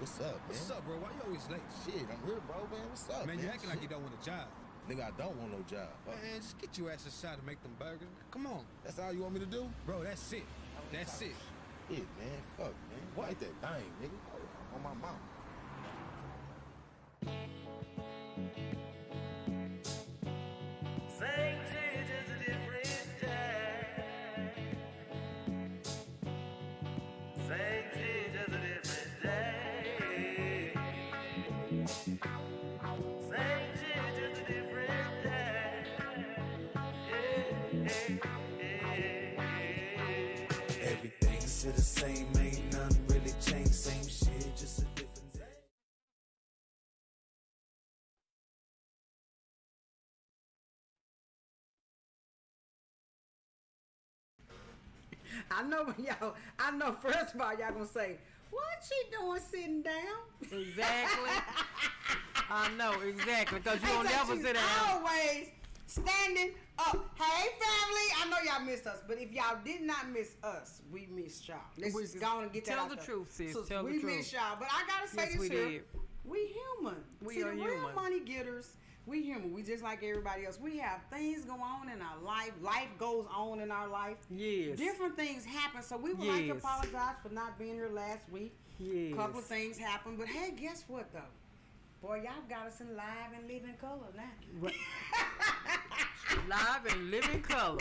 What's up, man? What's up, bro? Why you always late? Shit, I'm here, bro, man. What's up, man? Man, you acting like you don't want a job. Nigga, I don't want no job. Man, just get your ass a shot and make them burgers. Come on. That's all you want me to do? Bro, that's it. That's it. Shit, man. Fuck, man. What? Like that thing, nigga. On my mouth. Same day, just a different day. Same day, just a different day. Same day, just a different day. Everything's still the same, ain't nothing really changed. Same shit, just a different day. I know first of all, y'all gonna say, what she doing sitting down? Exactly. I know, exactly. Because you don't never sit down. Always standing up. Hey, family. I know y'all missed us, but if y'all did not miss us, we missed y'all. Let's just go on and get that out Tell the there. truth, sis. So Tell the we truth. missed y'all. But I gotta say Yes, this we here. did. We human. We See, are the real human. money getters. We human. We just like everybody else. We have things go on in our life. Life goes on in our life. Yes. Different things happen. So we would like to Yes. apologize for not being here last week. Yes. A couple of things happened. But hey, guess what though? Boy, y'all got us in live and living color now. Live and living color.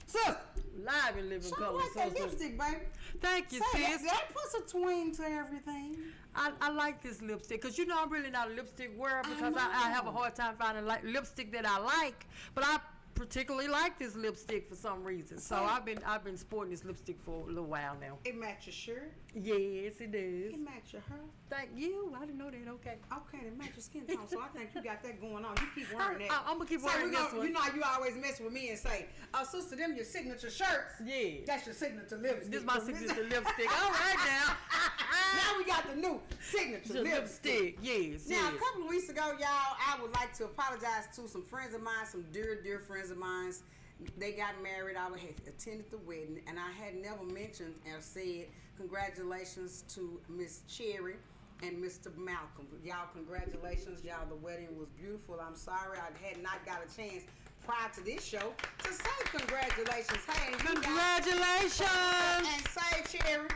Sis, Live and living show color. like that lipstick, baby. Thank you, Say, sis. that puts a twing to everything. I like this lipstick because you know I'm really not a lipstick wearer because I have a hard time finding lipstick that I like, but I particularly like this lipstick for some reason. So I've been sporting this lipstick for a little while now. It matches your shirt. Yes, it does. It matches your hair. Thank you. I didn't know that. Okay. Okay, it matches your skin tone. So I think you got that going on. You keep wearing that. I'm gonna keep So wearing we this gonna- one. You know how you always mess with me and say, "Oh, sister, them your signature shirts." Yeah. That's your signature lipstick. This is my signature lipstick. All right now. Now we got the new signature The lipstick. lipstick. Yes. Now, yes. a couple of weeks ago, y'all, I would like to apologize to some friends of mine, some dear friends of mine. They got married. I had attended the wedding, and I had never mentioned or said congratulations to Miss Cherry and Mr. Malcolm. Y'all, congratulations. Y'all, the wedding was beautiful. I'm sorry I had not got a chance prior to this show to say congratulations. Hey, you guys- Congratulations. and say, Cherry,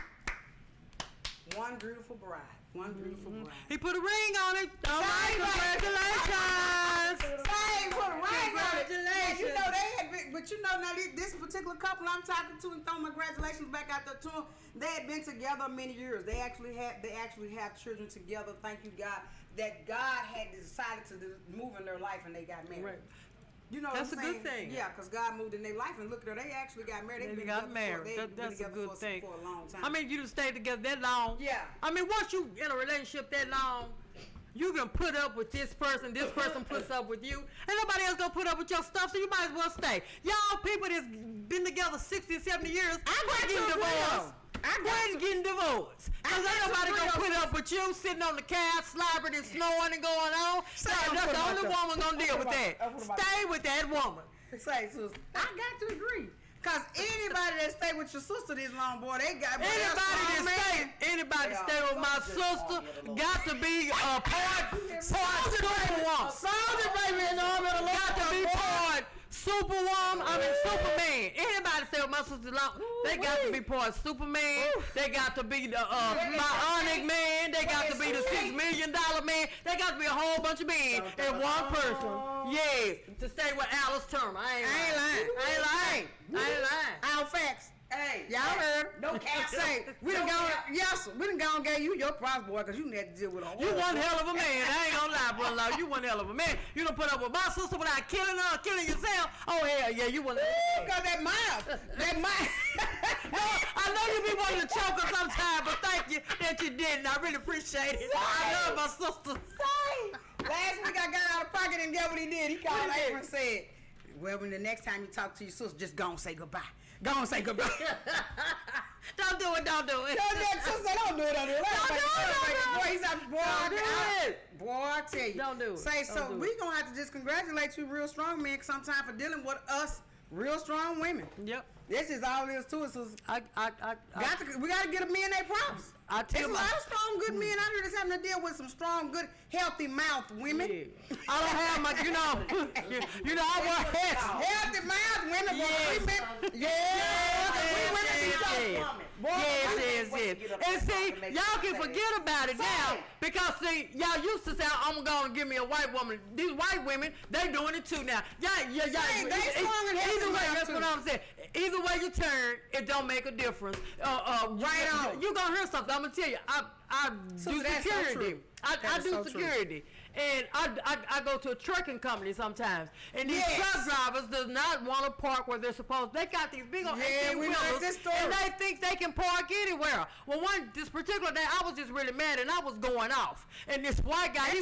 one beautiful bride. One beautiful bride. He put a ring on it. All right, congratulations. Say, put a ring on it. Congratulations. You know they had been, but you know now this particular couple I'm talking to and throw my congratulations back out there to them. They had been together many years. They actually have children together. Thank you God that God had decided to move in their life and they got married. Right. You know That's what a I'm good saying? thing. Yeah, because God moved in their life and look at her. They actually got married. They've They been got together married. They've been That's a together good thing. for a long time. I mean, you done stayed together that long. Yeah. I mean, once you in a relationship that long, you can put up with this person puts up with you. Ain't nobody else gonna put up with your stuff, so you might as well stay. Y'all people that's been together 60, 70 years, quit getting divorced. Quit getting divorced. Because ain't nobody gonna put up with you sitting on the couch, slobbering and snoring and going on. That's the only woman gonna deal with that. Stay with that woman. Say, sister, I got to agree. Cause anybody that stay with your sister this long, boy, they got Anybody that stay with my sister got to be a part Superwoman. Soldier baby in the army of the Lord. Got to be part Superwoman. I mean Superman. Anybody stay with my sister long, they got to be part Superman. They got to be the bionic man. They got to be the $6 million man. They got to be a whole bunch of men in one person. Yes, to stay with Alice Turner. I ain't lying. All facts. Hey, Y'all heard? No cap. Say, we done gone gave you your prize, boy, because you had to deal with a whole You one hell of a man. I ain't gonna lie, brother. You one hell of a man. You done put up with my sister without killing her, killing yourself. Oh hell yeah, you one. Because that mouth. No, I know you be wanting to choke her sometime, but thank you that you didn't. I really appreciate it. I love my sister. Last week I got out of pocket and get what he did. He called April and said, well, when the next time you talk to your sister, just go and say goodbye. Go and say goodbye. Don't do it. Don't do it. Don't do it. Boy, I tell you. Don't do it. Say, Don't so do we it. gonna have to just congratulate you real strong, man, sometime for dealing with us Real strong women. Yep. This is all there is to it. So we got to get the men their props. I tell There's a lot of strong, good men out here that's having to deal with some strong, good, healthy mouth women. Yeah. I don't have my, I wear hats. Healthy mouth women. Yes. And see, y'all can forget about it now because see, y'all used to say, I'm going to give me a white woman. These white women, they doing it too now. Y'all. Either way, that's what I'm saying. Either way you turn, it don't make a difference. Right on. You gonna hear something? I'm gonna tell you. I do security. I do security, and I go to a trucking company sometimes, and these truck drivers does not want to park where they're supposed. They got these big old 18-wheelers, and they think they can park anywhere. Well, this particular day, I was just really mad, and I was going off, and this white guy, he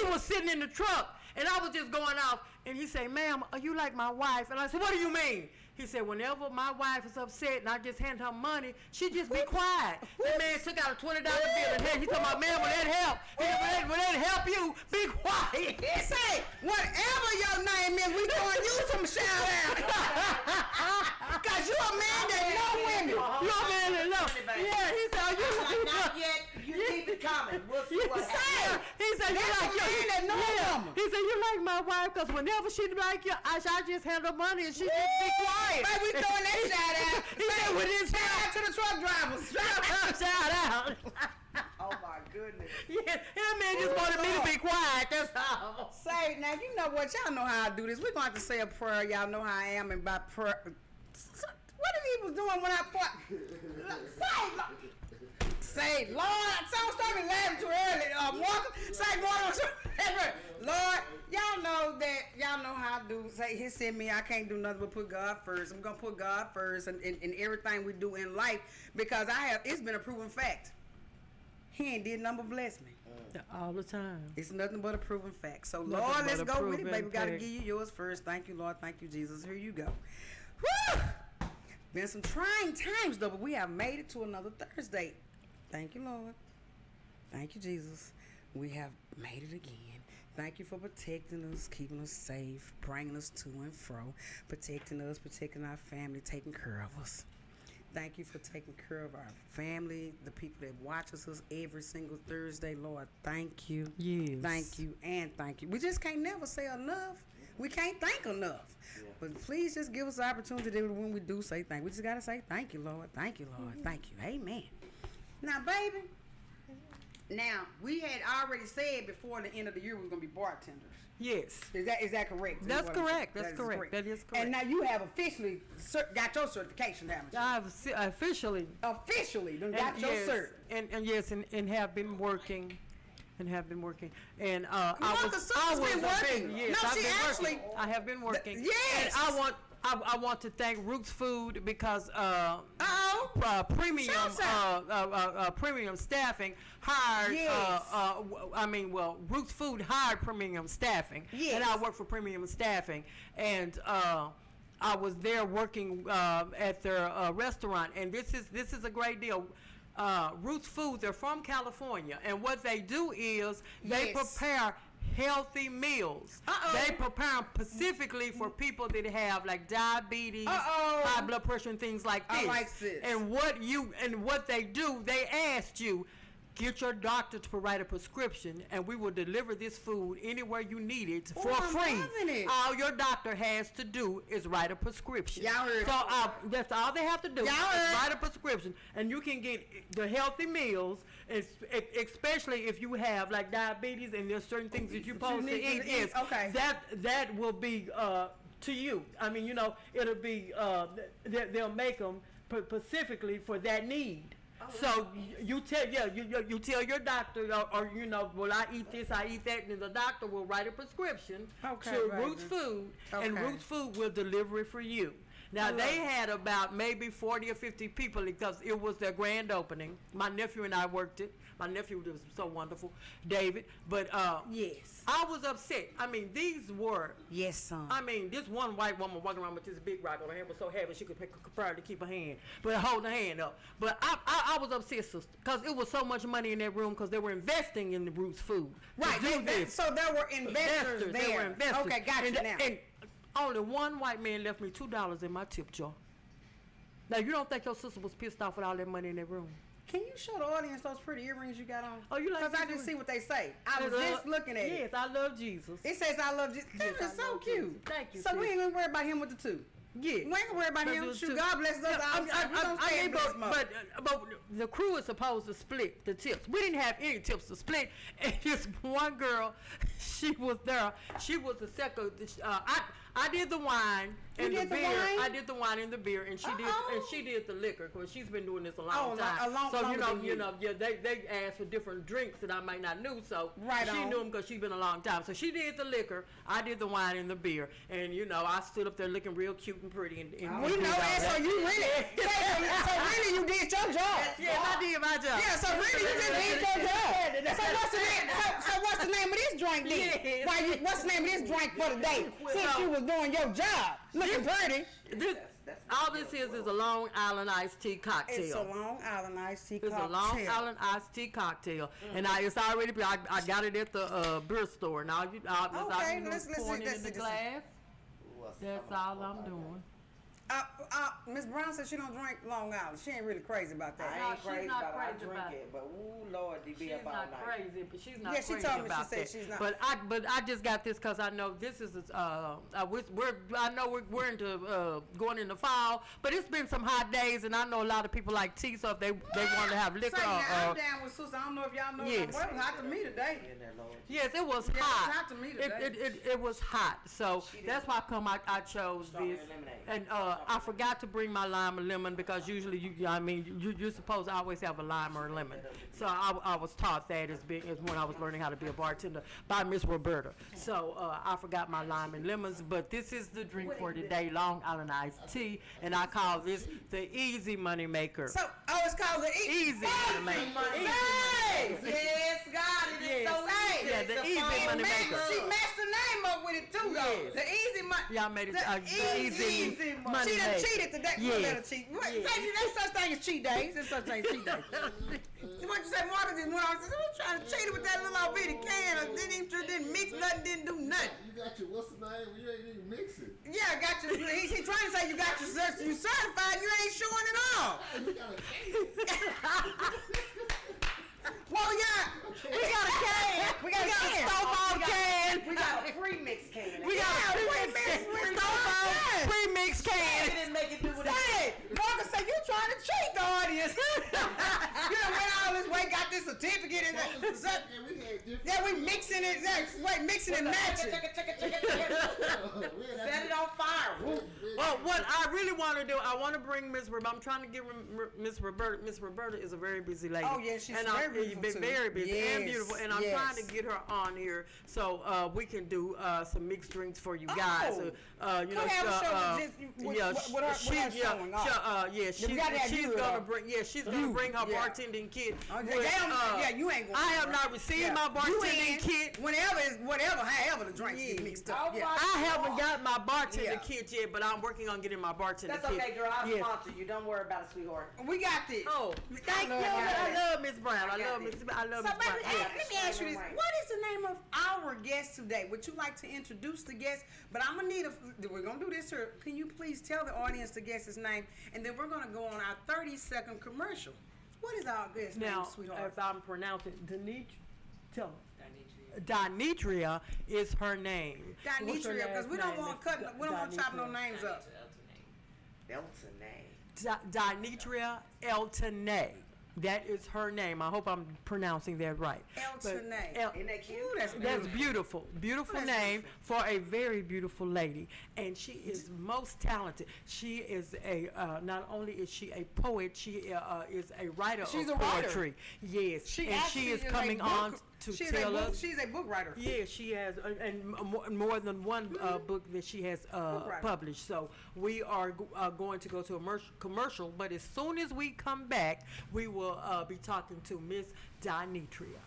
was sitting in the truck, and I was just going off, and he said, "Ma'am, are you like my wife?" And I said, "What do you mean?" He said, whenever my wife is upset and I just hand her money, she just be quiet. The man took out a $20 bill and he told my man, will that help? He said, will that help you? Be quiet. He said, whatever your name is, we gonna use some shout out. Cause you a man that know women. You a man that know. Yeah, he said, not yet. You keep it coming. We'll see what happens. He said, you like that know woman. He said, you like my wife, cause whenever she like you, I just hand her money and she just be quiet. Baby, we throwing that shout out. He said, with his shout out to the truck drivers. Shout out. Oh my goodness. Yeah, that man just wanted me to be quiet. That's all. Say, now you know what? Y'all know how I do this. We're going to have to say a prayer. Y'all know how I am and by prayer. What he was doing when I fought? Say, Lord, someone started laughing too early. Lord, y'all know how I do. Say, he said me, I can't do nothing but put God first. I'm going to put God first in everything we do in life because it's been a proven fact. He ain't did nothing but bless me. All the time. It's nothing but a proven fact. So, Lord, let's go with it, baby. We got to give you yours first. Thank you, Lord. Thank you, Jesus. Here you go. Whew! Been some trying times, though, but we have made it to another Thursday. Thank you, Lord. Thank you, Jesus. We have made it again. Thank you for protecting us, keeping us safe, bringing us to and fro, protecting us, protecting our family, taking care of us. Thank you for taking care of our family, the people that watch us every single Thursday. Lord, thank you. Yes. Thank you and thank you. We just can't never say enough. We can't thank enough. Yeah. But please just give us the opportunity when we do say thank you. We just got to say thank you, Lord. Thank you, Lord. Thank you. Amen. Now, baby, we had already said before the end of the year we were going to be bartenders. Yes. Is that correct? That's correct. That is correct. And now you have officially got your certification, haven't you? I've officially got your cert. And yes, and have been working. And I have been working. Yes. And I want to thank Roots Food because premium staffing hired. Yes. Roots Food hired premium staffing, and I work for premium staffing, and I was there working at their restaurant, and this is a great deal. Roots Food, they're from California, and what they do is they prepare healthy meals. They prepare them specifically for people that have like diabetes, high blood pressure, and things like this. I like this. And what they do, they asked you, get your doctor to write a prescription, and we will deliver this food anywhere you need it for free. All your doctor has to do is write a prescription. That's all they have to do is write a prescription, and you can get the healthy meals, especially if you have like diabetes and there's certain things that you're supposed to eat. Yes, that will be to you. I mean, it'll be they'll make them specifically for that need. So you tell your doctor, or well, I eat this, I eat that, and the doctor will write a prescription to Roots Food, and Roots Food will deliver it for you. Now they had about maybe 40 or 50 people because it was their grand opening. My nephew and I worked it. My nephew was so wonderful, David. But yes, I was upset. I mean, these were son. I mean, this one white woman walking around with this big rock on her hand was so heavy she could barely keep her hand, but hold her hand up. But I was upset, sister, because it was so much money in that room because they were investing in the Roots Food. Right. So there were investors there. They were investors. Okay, gotcha now. And Only one white man left me $2 in my tip jar. Now, you don't think your sister was pissed off with all that money in that room? Can you show the audience those pretty earrings you got on? Oh, you like Because I these just see what they say. I was just looking at it. Yes, I love Jesus. It says I love Jesus. Yes, That is I so love cute. Jesus. Thank you, So we sis. ain't gonna worry about him with the two. Yeah. We ain't gonna worry about him. Those Shoot, two. God bless us all. But the crew is supposed to split the tips. We didn't have any tips to split. And just one girl, she was there. She was the second. I did the wine and the beer. I did the wine and the beer, and she did the liquor because she's been doing this a long time. So they asked for different drinks that I might not knew. So she knew them because she's been a long time. So she did the liquor. I did the wine and the beer, and I stood up there looking real cute and pretty. And we know that. So you really, so really you did your job. Yes, I did my job. Yeah. So really you just did your job. So what's the name of this drink then? Yes. What's the name of this drink for the day? Since you was doing your job, looking pretty. All this is a Long Island iced tea cocktail. It's a Long Island iced tea cocktail. It's a Long Island iced tea cocktail, and it's already. I got it at the beer store. Now let's pour it in the glass. That's all I'm doing. Miss Brown said she don't drink Long Island. She ain't really crazy about that. I ain't crazy about it. I drink it, but Lord, they be up all night. Crazy, but she's not crazy. Yeah, she told me. She said she's not. But I just got this because I know this is we're into going into fall, but it's been some hot days, and I know a lot of people like tea, so if they want to have liquor. I'm down with Susan. I don't know if y'all know. Yes. Well, it was hot to me today. Yes, it was hot. It was hot to me today. It was hot, so that's why I chose this. And I forgot to bring my lime or lemon because usually you're supposed to always have a lime or a lemon. So I was taught that as when I was learning how to be a bartender by Miss Roberta. So I forgot my lime and lemons, but this is the drink for today, Long Island iced tea, and I call this the easy money maker. So it's called the easy money maker. Yes, God, it is so easy. Yeah, the easy money maker. She messed the name up with it too, though. The easy money. Y'all made it the easy money. She done cheated today. Yes. There's such thing as cheat days. There's such thing as cheat days. What you say, Martha just went on and said, I'm trying to cheat it with that little bitty can. Didn't mix nothing, didn't do nothing. You got your, what's the name? You ain't even mix it. Yeah, I got you. He's trying to say you got your you certified, you ain't showing it all. You got a can. Well, we got a can. We got a stove-on can. We got a pre-mix can. We got a pre-mix can. We didn't make it do what Hey, Marcus said you trying to cheat the audience. You done went all this way, got this certificate and that. Yeah, we mixing it. Wait, mixing and matching. Set it on fire. Well, what I really want to do, I want to bring Miss Roberta. I'm trying to get Miss Roberta. Miss Roberta is a very busy lady. Oh, yeah, she's very beautiful. Very busy and beautiful. And I'm trying to get her on here so we can do some mixed drinks for you guys. She's gonna bring her bartending kit. You ain't gonna. I have not received my bartending kit. However the drinks get mixed up. I haven't got my bartending kit yet, but I'm working on getting my bartending kit. That's okay, girl. I'll sponsor you. Don't worry about it, sweetheart. We got this. Oh, thank you. I love Miss Brown. I love Miss Brown. So, baby, let me ask you this. What is the name of our guest today? Would you like to introduce the guest? But I'm going to need we're going to do this here. Can you please tell the audience the guest's name? And then we're going to go on our 30-second commercial. What is our guest's name, sweetheart? If I'm pronouncing tell me. Dinetria is her name. Dinetria, because we don't want to chop no names up. Dinetria Eltonay. That is her name. I hope I'm pronouncing that right. Eltonay. Isn't that cute? That's beautiful. Beautiful name for a very beautiful lady. And she is most talented. She is not only is she a poet, she is a writer of poetry. Yes. She is coming on to tell us. She's a book writer. Yeah, she has, and more than one book that she has published. So we are going to go to a commercial, but as soon as we come back, we will be talking to Miss Dinetria.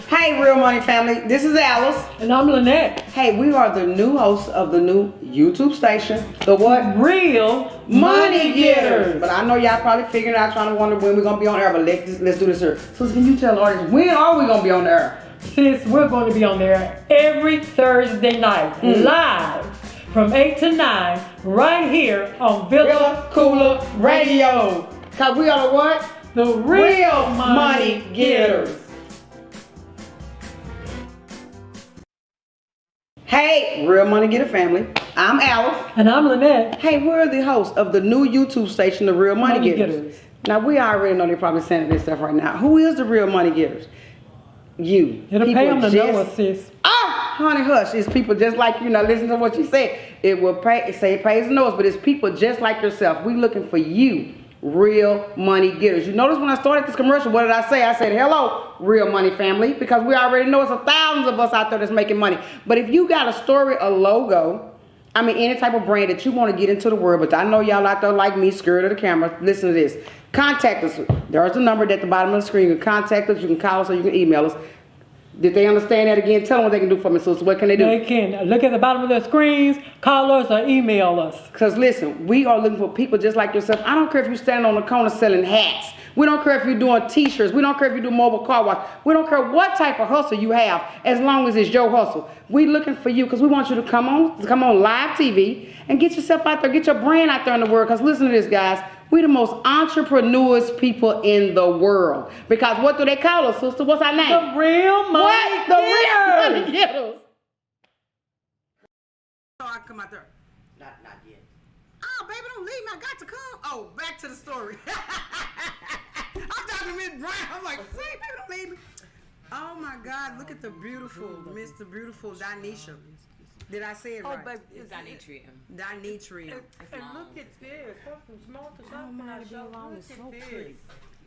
Hey, Real Money family, this is Alice. And I'm Lynette. Hey, we are the new hosts of the new YouTube station, the what? Real Money Getters. But I know y'all probably figuring out, trying to wonder when we're going to be on air, but let's do this here. So can you tell the audience, when are we going to be on the air? Sis, we're going to be on there every Thursday night, live from 8 to 9 right here on Villa Koola Radio. Cause we are the what? The Real Money Getters. Hey, Real Money Getter family. I'm Alice. And I'm Lynette. Hey, we're the hosts of the new YouTube station, The Real Money Getters. Getters. Now, we already know they're probably saying this stuff right now. Who is the Real Money Getters? You. It'll pay them to know us, sis. Ah, honey, hush. It's people just like you. Now, listen to what she said. It will pay, say it pays to know us, but it's people just like yourself. We looking for you, Real Money Getters. You notice when I started this commercial, what did I say? I said, hello, Real Money family, because we already know it's thousands of us out there that's making money. But if you got a story, a logo, I mean, any type of brand that you want to get into the world, but I know y'all out there like me, scared of the camera. Listen to this. Contact us. There's the number at the bottom of the screen. You can contact us, you can call us, or you can email us. Did they understand that again? Tell them what they can do for me, sister. What can they do? They can look at the bottom of their screens, call us, or email us. Because listen, we are looking for people just like yourself. I don't care if you're standing on the corner selling hats. We don't care if you're doing t-shirts. We don't care if you do mobile car wash. We don't care what type of hustle you have, as long as it's your hustle. We looking for you because we want you to come on live TV and get yourself out there, get your brand out there in the world. Because listen to this, guys. We the most entrepreneurs people in the world. Because what do they call us, sister? What's our name? The Real Money What? The Real Money Getters. So I come out there. Not yet. Oh, baby, don't leave me. I got to come. Oh, back to the story. I'm talking to Miss Brown. I'm like, say, baby, don't leave me. Oh my God, look at the beautiful, Mr. Beautiful Dinesha. Did I say it right? Oh, baby, It's Dinetrium. Dinetrium. And look at this. From small to Oh my, to be long is so pretty.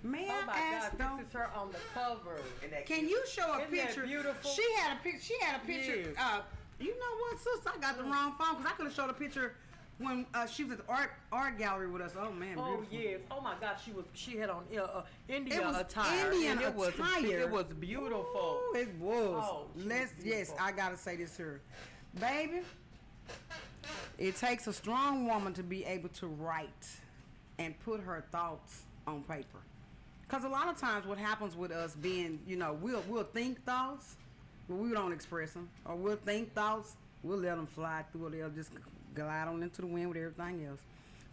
May Oh I my ask God, though? this is her on the cover. Can you show a Isn't that picture? beautiful? She had a picture. Yes. You know what, sister? I got the wrong phone because I could have showed a picture when she was at the art gallery with us. Oh man, Oh beautiful. yes! Oh my God, she had on Indian It was attire. Indian and attire. It was beautiful. Ooh, it was. Oh, she was Yes, beautiful. I gotta say this here, baby. It takes a strong woman to be able to write and put her thoughts on paper. Cause a lot of times, what happens with us being, we'll think thoughts, but we don't express them, or we'll think thoughts, we'll let them fly through, or they'll just glide on into the wind with everything else.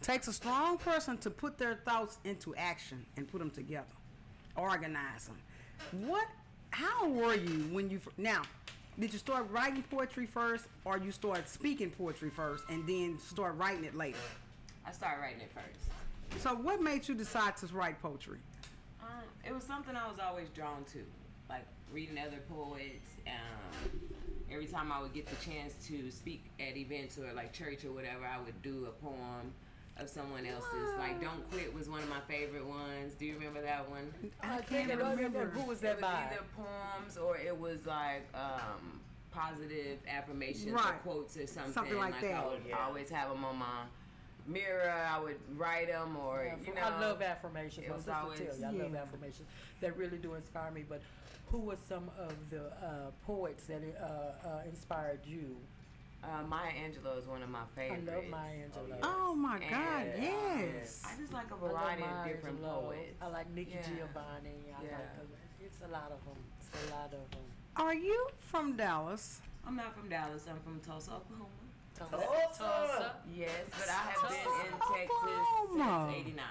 Takes a strong person to put their thoughts into action and put them together, organize them. How were you when you now? Did you start writing poetry first, or you started speaking poetry first and then start writing it later? I started writing it first. So what made you decide to write poetry? It was something I was always drawn to, like reading other poets. Every time I would get the chance to speak at events or like church or whatever, I would do a poem of someone else's. Like "Don't Quit" was one of my favorite ones. Do you remember that one? I can't remember. Who was It that was by? either poems or it was like positive affirmations or Right. quotes or something. Something like that. I would always have them on my mirror. I would write them or I love affirmations. it My was sister always- tell you, I love Yeah. affirmations. They really do inspire me. But who were some of the poets that inspired you? Maya Angelou is one of my I favorites. love Maya Angelou. Oh my God, And, yes. I just like a I love variety of Maya different Angelou. poets. I like Nikki Yeah. Giovanni. Yeah. It's a lot of them. It's a lot of them. Are you from Dallas? I'm not from Dallas. I'm from Tulsa, Oklahoma. Tulsa. Yes, but I have been in Texas Oklahoma. since '89.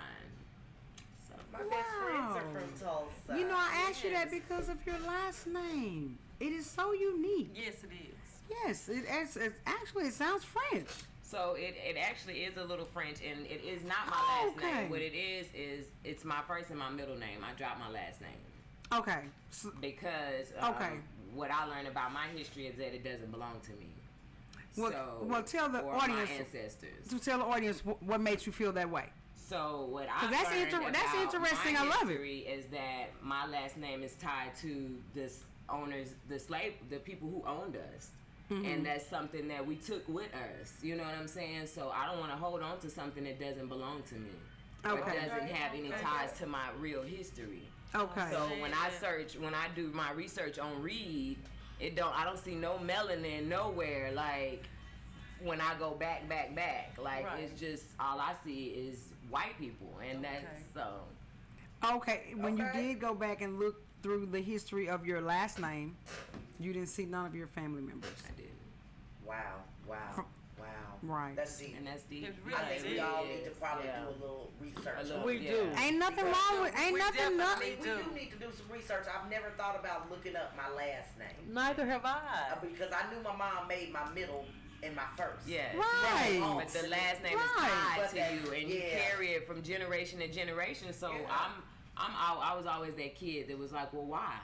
So My best friends are Wow. from Tulsa. You know, I asked you that Yes. because of your last name. It is so unique. yes, it is. Yes, it actually it sounds French. So it actually is a little French, and it is not my last Okay. name. What it is it's my first and my middle name. I dropped my last name Okay. So, because Okay. what I learned about my history is that it doesn't belong to me. well, tell the or audience- my ancestors. to tell the audience what made you feel that way. So what I 'Cause that's learned that's about interesting. my I love it. history is that my last name is tied to the people who owned us. Mm-hmm. And that's something that we took with us. You know what I'm saying? So I don't want to hold on to something that doesn't belong to me. Or Okay. doesn't have any ties to my real history. Okay. So when I do my research on Reed, I don't see no melanin nowhere. Like when I go back, like Right. it's just all I see is white people, and that's so. Okay, when you did go back and look through the history of your last name, you didn't see none of your family members. I did. Wow. Wow. Right. That's deep. And that's deep. It's I really think we all need to probably do a little research. on We it. do. Ain't nothing Because wrong with, ain't we nothing, definitely We do need to do some research. I've never thought about looking up my last name. Neither have I. Because I knew my mom made my middle and my first. Yeah. Right. But the last name is Right. tied to you, and you Yeah. carry it from generation to generation. So I was always that kid that was like, well, why?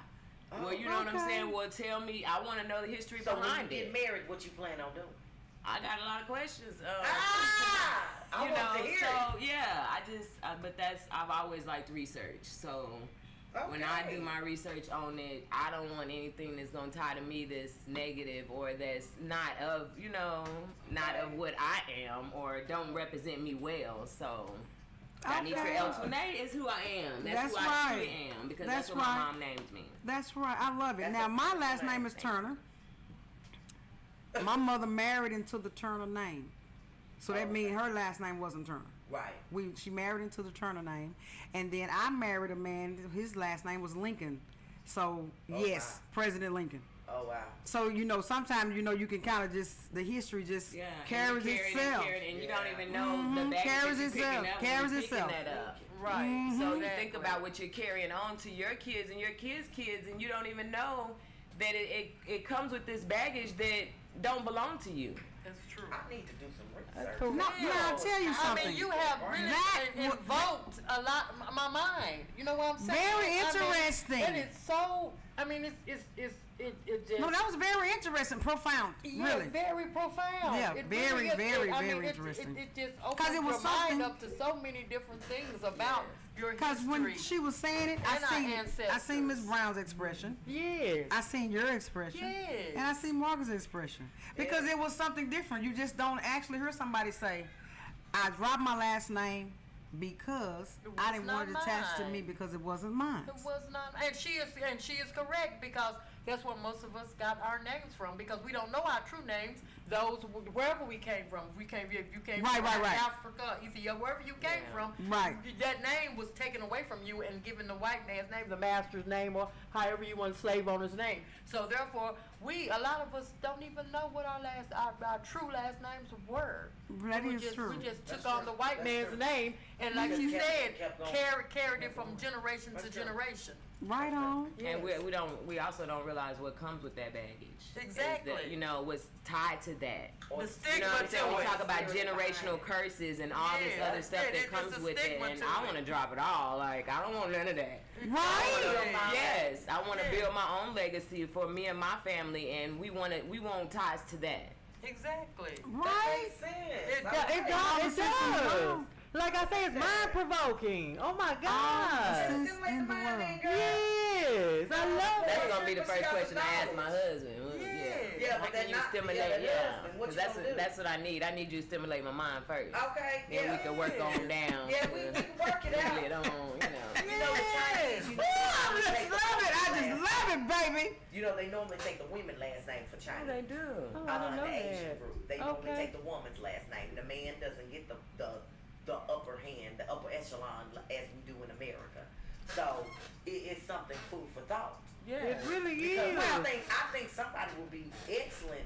Well, you know what I'm Okay. saying? Well, tell me. I want to know the history So when you behind get it. married, what you plan on doing? I got a lot of questions. I you want know, to hear so it. yeah, but I've always liked research. So when I do Okay. my research on it, I don't want anything that's gonna tie to me that's negative or that's not of, not of what I am or don't represent me well. So I need for Okay. El Tunay is who I am. That's who I That's truly right. am because That's that's, what right. my mom named me. That's right. I love it. That's Now, a my beautiful last name name. is Turner. My mother married into the Turner name. So that means her last name wasn't Turner. Right. She married into the Turner name. And then I married a man, his last name was Lincoln. So, yes, wow. President Lincoln. Oh, wow. So, sometimes, you can kind of just, the history just carries itself. And you don't even know the baggage Carries that you're itself. picking up Carries when you're itself. picking that up. Right. So you Exactly. think about what you're carrying on to your kids and your kids' kids, and you don't even know that it comes with this baggage that don't belong to you. It's true. I need to do some research. For No, real. I'll tell you I something. mean, you have really That invoked a lot my mind. You know what I'm saying? Very I mean, interesting. and it's so. I mean, it just. No, that was very interesting, profound, Yeah, really. very profound. Yeah, It very, really is. very, I mean, very it interesting. It just 'Cause opens it was your mind something- up to so many different things about your Because history. when she was saying it, and our I seen ancestors. Miss Brown's expression. Yes. I seen your expression. Yes. And I seen Margaret's expression. Because it was something different. You just don't actually hear somebody say, I dropped my last name because It I was didn't not want it attached to mine. me because it wasn't mine. It was not, and she is correct because that's where most of us got our names from because we don't know our true names. Those wherever we came from, if you came Right, from right. Africa, Ethiopia, wherever you came from, Right. that name was taken away from you and given the white man's name, the master's name, or however you want slave owner's name. So therefore, a lot of us don't even know what our true last names were. That we is just, true. We just That's took on true. the white That's man's true. name and, like Just you kept said, going. carried it from generation to generation. Right on. And we also don't realize what comes with that baggage. Exactly. Is that, what's tied to that. The You stigma know what I'm saying? to We it. talk about generational curses and all this Yeah, other stuff yeah, that it's comes a with it, stigma and to I it. want to drop it all. Like, I don't want none of that. Right. Yes, I want to Yeah. build my own legacy for me and my family, and we want ties to that. Exactly. Right. Makes sense. It Okay. does. Like I say, it's mind provoking. Oh my God. Sense in the world. Yes, I love That's it. gonna be the first question I ask my husband. Yeah, How but can that you not- stimulate? yeah, that Yeah, husband, what 'cause you gonna do? that's what I need. I need you to stimulate my mind first. Okay, Then yeah. we can work on down. Yeah, we can work it out. It on, You know, the Chinese, Ooh, I just love it. I just love it, baby. You know, they normally take the women last name for China. they do. Oh, I didn't know the Asian that. group. They normally Okay. take the woman's last name. The man doesn't get the upper hand, the upper echelon as we do in America. So it's something food for thought. Yeah, it really Because is. I think somebody will be excellent.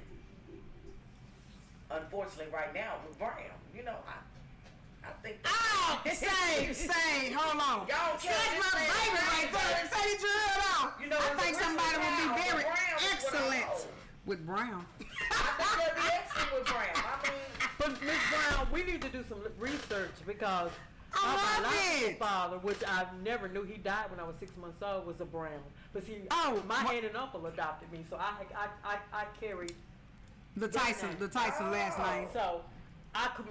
Unfortunately, right now with Brown, I think. Oh, say, hold on. Y'all That's my baby right there. Say that you heard on. You know, I think it's somebody would be Brown. very Brown is what I excellent know. with Brown. I think they'll be excellent with Brown. I mean, But Miss Brown, we need to do some research because I my love biological it. father, which I never knew, he died when I was 6 months old, was a Brown. But see, Oh, my what- aunt and uncle adopted me, so I carried. The Tyson last name. So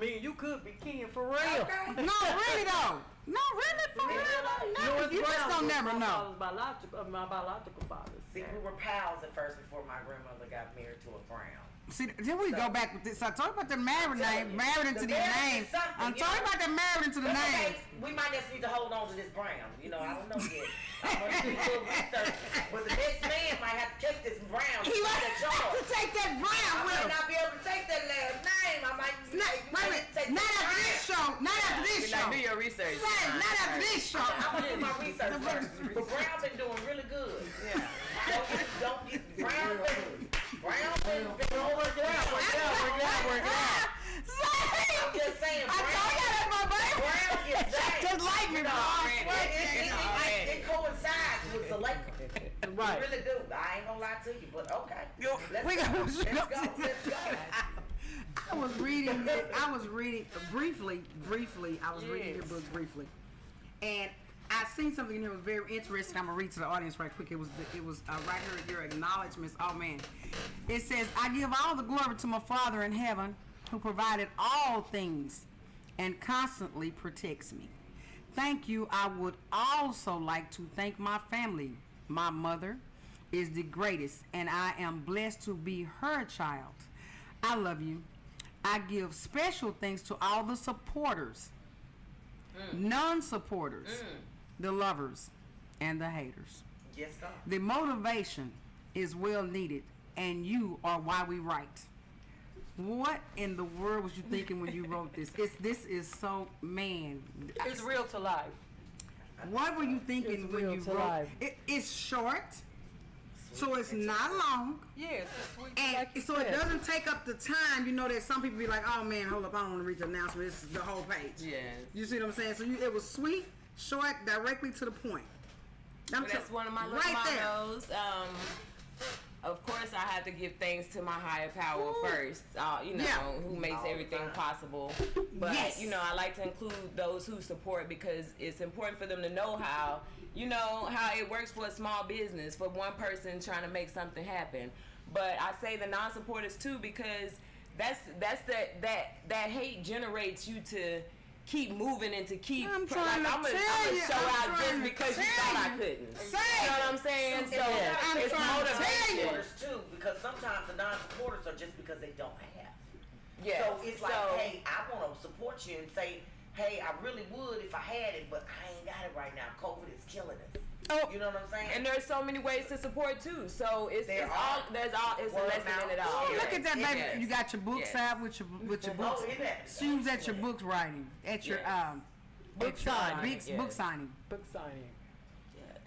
you could be kin for real. okay. No, really though. No, really for real though. No, Louis you just Brown don't was never my know. father's my biological father. See, we were pals at first before my grandmother got married to a Brown. See, then we go back with this. So talk about the married name, married into The these marriage names. is something, I'm you talking know. about the married into the But okay, names. we might just need to hold on to this Brown. I don't know yet. I'm going to do a little research. But the next man might have to take this Brown. He that might have George. to take that Brown I with might him. not be able to take that last name. I might Not, wait a minute. Not after this show. Not after this show. Do your research. Right, not after this show. I'm going to do my research first. But Brown been doing really good. Yeah. Don't get Brown been Work it out. saying. I told y'all that's my baby. Brown is that. Just like me, bro. It coincides with the Lakers. Right. It really do. I ain't gonna lie to you, but okay. Let's We go. gonna- Let's go. Let's go. I was reading briefly. I was reading your book briefly, and I seen something in here that was very interesting. I'm gonna read to the audience right quick. It was right here at your acknowledgments. Oh man, it says, "I give all the glory to my Father in heaven, who provided all things, and constantly protects me. Thank you. I would also like to thank my family. My mother is the greatest, and I am blessed to be her child. I love you. I give special thanks to all the supporters, non-supporters, the lovers, and the haters. Yes, sir. The motivation is well needed, and you are why we write." What in the world was you thinking when you wrote this? This is so, man. It's real to life. What were you thinking It's when real you to wrote life. It's short, so it's not long. Yes, it's sweet. And like you so it said. doesn't take up the time. You know that some people be like, "Oh man, hold up, I don't want to read the announcement. This is the whole page." Yes. You see what I'm saying? So it was sweet, short, directly to the point. Well, that's one of my little right there. mottos. Of course, I have to give thanks to my higher power first, who makes everything possible. But, Yes. I like to include those who support because it's important for them to know how it works for a small business, for one person trying to make something happen. But I say the non-supporters too because that hate generates you to keep moving and to keep. I'm trying to I'm tell gonna you, show I'm out trying just to because you tell thought I you. couldn't. Say You know what I'm saying? So I'm it's trying to tell motivation. you. supporters too, because sometimes the non-supporters are just because they don't have. Yes. So it's like, So- hey, I want to support you and say, hey, I really would if I had it, but I ain't got it right now. COVID is killing us. Oh. You know what I'm saying? And there's so many ways to support too. So it's There it's are. a Word lesson in it mouth. all. Oh, Look at that, baby. Yes. You got your books Yes. out with your books. Oh, isn't that She was at your excellent? books writing at your Yes. Book at your, signing, big yes. book signing. Book signing.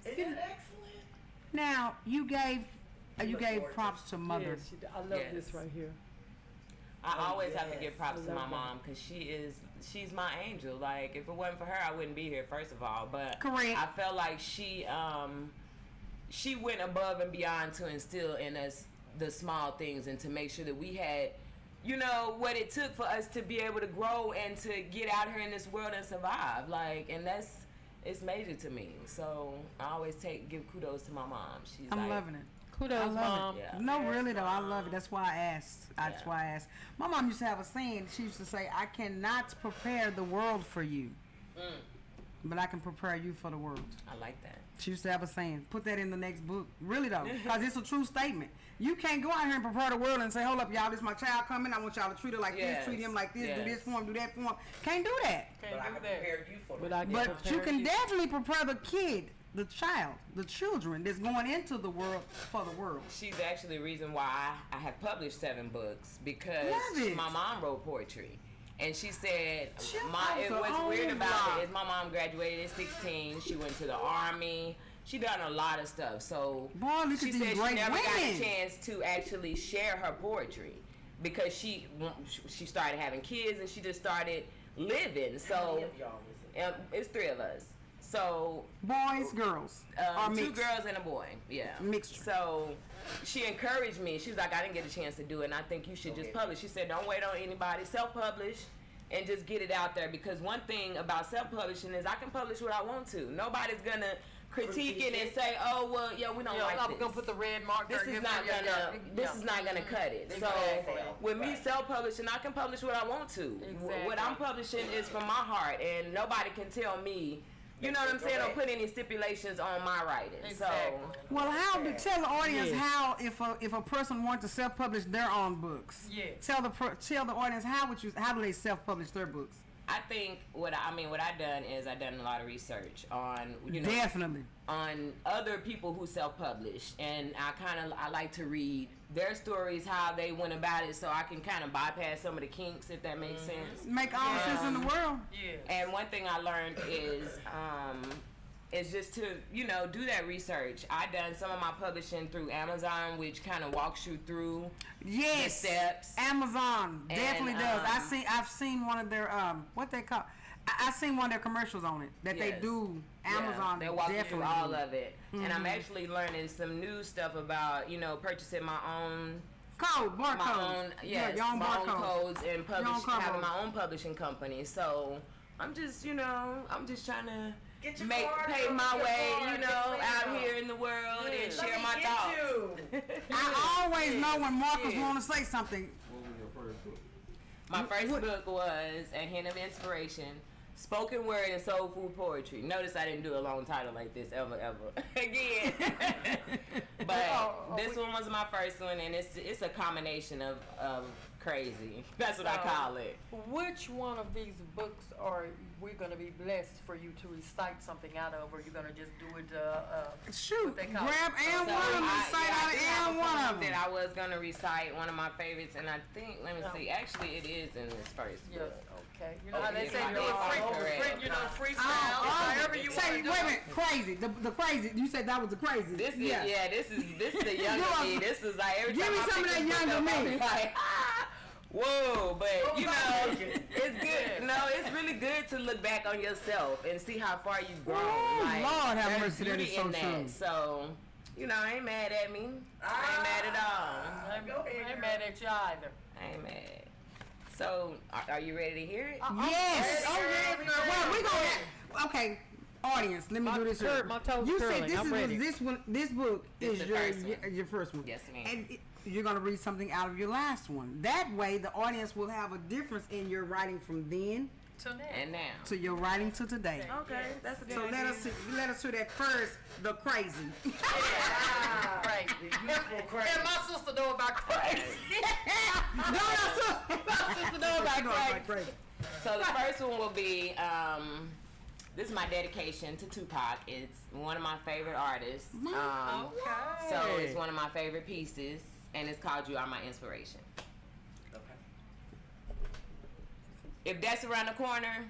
Isn't that excellent? Now you gave look gorgeous. props to mother. Yes, I love Yes. this right here. I always have to yes. give props I to my love mom because she's my angel. Like if it wasn't for her, I wouldn't be here. First of all, but Correct. I felt like she went above and beyond to instill in us the small things and to make sure that we had, what it took for us to be able to grow and to get out here in this world and survive. Like, and it's major to me. So I always give kudos to my mom. She's I'm like, loving it. Kudos, I love Mom. it. Yeah. No, really though, I love it. That's why I asked. That's Yeah. why I asked. My mom used to have a saying. She used to say, "I cannot prepare the world for you, but I can prepare you for the world." I like that. She used to have a saying. Put that in the next book. Really though, because it's a true statement. You can't go out here and prepare the world and say, "Hold up, y'all, this is my child coming. I want y'all to treat her like Yes. this, treat him like this, do Yes. this for him, do that for him." Can't do that. Can't But I do can that. prepare you for But the I can But you prepare can definitely prepare the kid, the child, the children that's going into the world for the world. She's actually the reason why I have published 7 books because Love it. my mom wrote poetry. And she said, She what's wrote weird her about own it is my mom graduated at 16. She went to the Army. She done a lot of stuff. So Boy, look at she these said she great never got a women. chance to actually share her poetry because she started having kids and she just started living. How So many of y'all is it? it's 3 of us. So Boys, girls, or 2 mixed. girls and a boy. Yeah. Mixture. So she encouraged me. She was like, I didn't get a chance to do it, and I think you should just publish. She said, don't wait on anybody. Self-publish and just get it out there. Because one thing about self-publishing is I can publish what I want to. Nobody's going to critique it and say, oh, well, yeah, we don't like I'm this. gonna put the red marker. This is not gonna cut it. So with me self-publishing, I can publish what I want to. Exactly. What I'm publishing is from my heart, and nobody can tell me. You know what I'm saying? Don't put any stipulations on my writing. Exactly. So Well, tell the audience Yes. how if a person wants to self-publish their own books. Yes. Tell the audience how do they self-publish their books? I think what I've done is I've done a lot of research on Definitely. on other people who self-publish, and I like to read their stories, how they went about it, so I can kind of bypass some of the kinks, if that makes sense. Make all the sense in the world. Yeah. And one thing I learned is is just to, do that research. I done some of my publishing through Amazon, which kind of walks you through the steps. Amazon definitely does. I've seen one of their what they call. I seen one of their commercials on it that they do. Amazon they walk you definitely through all of it, Mm-hmm. and I'm actually learning some new stuff about purchasing my own. barcode. My own, yes, your own my own barcode. codes and having codes. my own publishing company. So I'm just trying to Get your pay card, my your way, card, out get here in the world and Let share me my get thoughts. you. I always know when Marcus want to say something. What was your first book? My first book was A Hint of Inspiration, spoken word and soul food poetry. Notice I didn't do a long title like this ever again. But this one was my first one, and it's a combination of crazy. That's what I call it. Which one of these books are we going to be blessed for you to recite something out of, or are you going to just do it? Shoot, what they call grab it? and one of them, recite out of and one of them. That I was gonna recite one of my favorites, and I think let me see. Actually, it is in this first book. Okay. You know how they if say I- freestyle, Oh, however you say, want to wait a do minute, crazy. The crazy. You said that was the crazy. This is this is the younger me. This is like every Give time me I some pick of that this book younger up, I'm me. like, whoa, but it's good. No, it's really good to look back on yourself and see how far you've grown. Ooh, Like, Lord have there's mercy, that beauty is so in that. true. So, I ain't mad at me. I ain't mad at all. I ain't mad at you either. I ain't mad. So, are you ready to hear it? Yes. Oh, yes, girl. Well, we gonna have, okay. Audience, let me do this. Here. my toes You curling. said I'm ready. this book This is the first one. your first one. Yes, ma'am. And you're gonna read something out of your last one. That way, the audience will have a difference in your writing from then And now. to your writing to today. Okay, that's a good So idea. let us hear that first, the crazy. Crazy. And my sister know about crazy. My sister know about crazy. So the first one will be, this is my dedication to Tupac. It's one of my favorite artists. So it's one of my favorite pieces, and it's called You Are My Inspiration. If death's around the corner,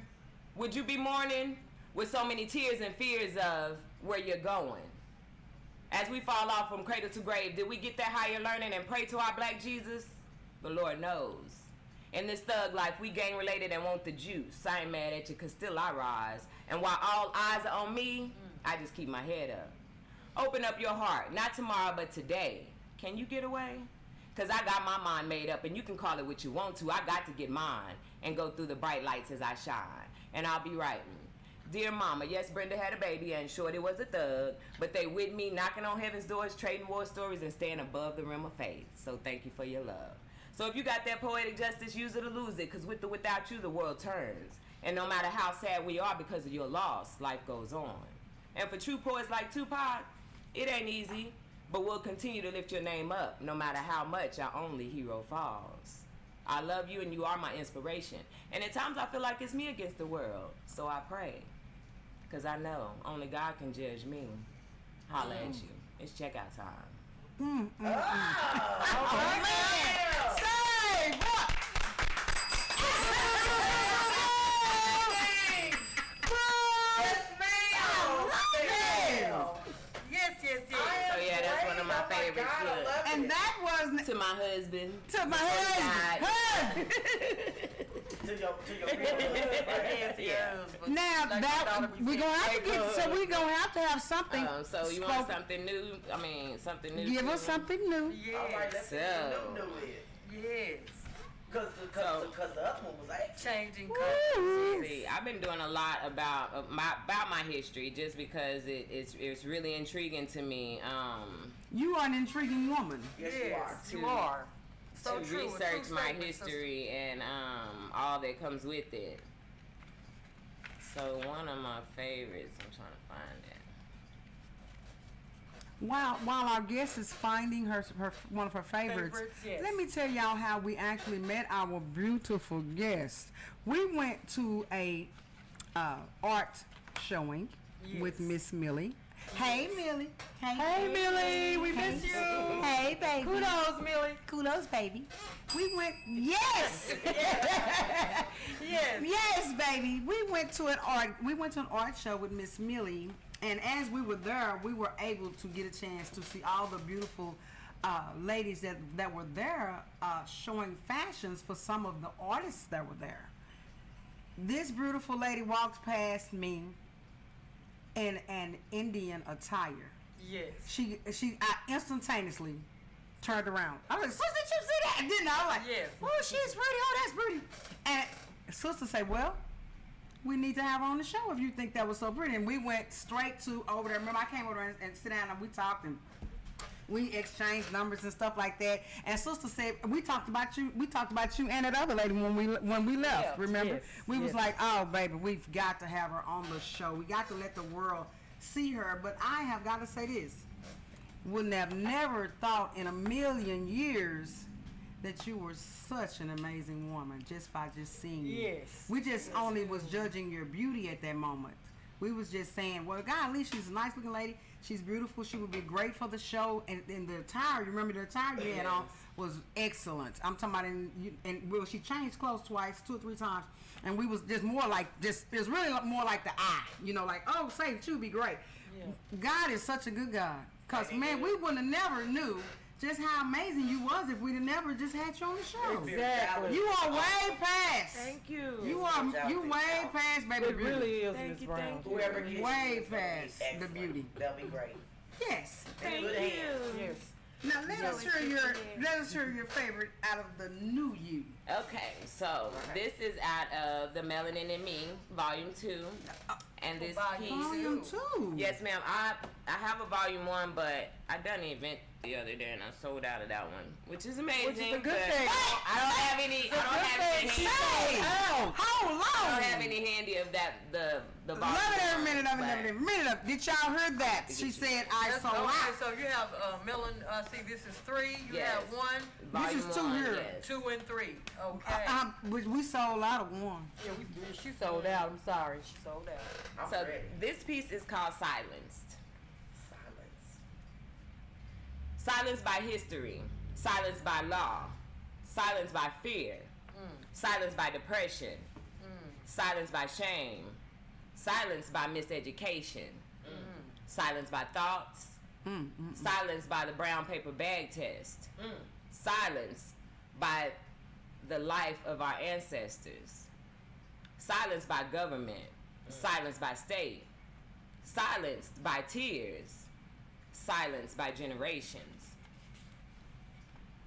would you be mourning with so many tears and fears of where you're going? As we fall off from cradle to grave, did we get that higher learning and pray to our black Jesus? The Lord knows. In this thug life, we gang related and want the juice. I ain't mad at you, cause still I rise. And while all eyes are on me, I just keep my head up. Open up your heart, not tomorrow, but today. Can you get away? Cause I got my mind made up, and you can call it what you want to. I got to get mine and go through the bright lights as I shine. And I'll be writing. Dear mama, yes, Brenda had a baby and Shorty was a thug, but they with me knocking on heaven's doors, trading war stories, and staying above the rim of faith. So thank you for your love. So if you got that poetic justice, use it or lose it, because with or without you, the world turns. And no matter how sad we are because of your loss, life goes on. And for true poets like Tupac, it ain't easy, but we'll continue to lift your name up, no matter how much our only hero falls. I love you and you are my inspiration. And at times I feel like it's me against the world, so I pray. Because I know only God can judge me. Holla at you. It's checkout time. Say what? Yes. So yeah, that's one of my favorites. Look. And that was To my husband. to my husband. To your husband. Now that we gonna have to get, so we gonna have to have something. So you want something new? I mean, something new. Give to us me? something new. All right, let's see what the new is. Yes. Cause the other one was like Changing Woo. colors. See, I've been doing a lot about my history, just because it's really intriguing to me. You are an intriguing woman. yes, You are. So to true. research my history and all that comes with it. So one of my favorites, I'm trying to find it. While our guest is finding her one of her favorites, Yes. let me tell y'all how we actually met our beautiful guest. We went to a art showing with Miss Millie. Hey Millie. Hey Millie. We miss you. Hey baby. Kudos, Millie. Kudos, baby. We went. Yes. Yes. Yes, baby. We went to an art show with Miss Millie, And as we were there, we were able to get a chance to see all the beautiful ladies that were there showing fashions for some of the artists that were there. This beautiful lady walks past me in an Indian attire. Yes. I instantaneously turned around. I was like, "Sister, did you see that?" Didn't I? I was like, Yes. "Oh, she's pretty. Oh, that's pretty." And sister said, "Well, we need to have her on the show if you think that was so pretty." And we went straight to over there. Remember, I came over there and sit down and we talked and we exchanged numbers and stuff like that. And sister said, we talked about you and that other lady when we left. Yeah, remember? yes, We was yes. like, "Oh, baby, we've got to have her on the show. We got to let the world see her." But I have got to say this. Wouldn't have never thought in a million years that you were such an amazing woman just by just seeing you. Yes. We just only was judging your beauty at that moment. We was just saying, well, God, at least she's a nice looking lady. She's beautiful. She would be great for the show. And the attire, you remember the attire you had on was excellent. I'm talking about, well, she changed clothes twice, 2 or 3 times. And we was just more like, it was really more like the eye. You know, like, oh, say, she would be great. Yeah. God is such a good God. Because, man, we wouldn't have never knew just how amazing you was if we'd have never just had you on the show. Exactly. You are way past. Thank you. You way past, baby. It really is, Thank Miss you, Brown. thank you. Whoever gets Way you is gonna be past the excellent. beauty. They'll be great. Yes. Thank Good you. hands. Yes. Now let us hear your favorite out of the new you. Okay, so this is out of The Melanin in Me, Volume 2. And this piece. Volume 2. Yes, ma'am. I have a Volume 1, but I done an event the other day and I sold out of that one, which is amazing. Which is a good but thing. I don't have any. I don't have any. Say, how long? I don't have any handy of that. The Love volume it every minute of it, but- every minute of it. Did y'all hear that? She said, I That's- sold okay, out. so you have Millen, see this is 3, you Yes. have 1, Volume This is 2 1, here. yes. 2 and 3. Okay. We sold out of 1. Yeah, she sold out. I'm sorry, she sold out. I'm So ready. this piece is called Silenced. Silence. Silenced by history, silenced by law, silenced by fear, silenced by depression, silenced by shame, silenced by miseducation, silenced by thoughts, silenced by the brown paper bag test, silenced by the life of our ancestors, silenced by government, silenced by state, silenced by tears, silenced by generations,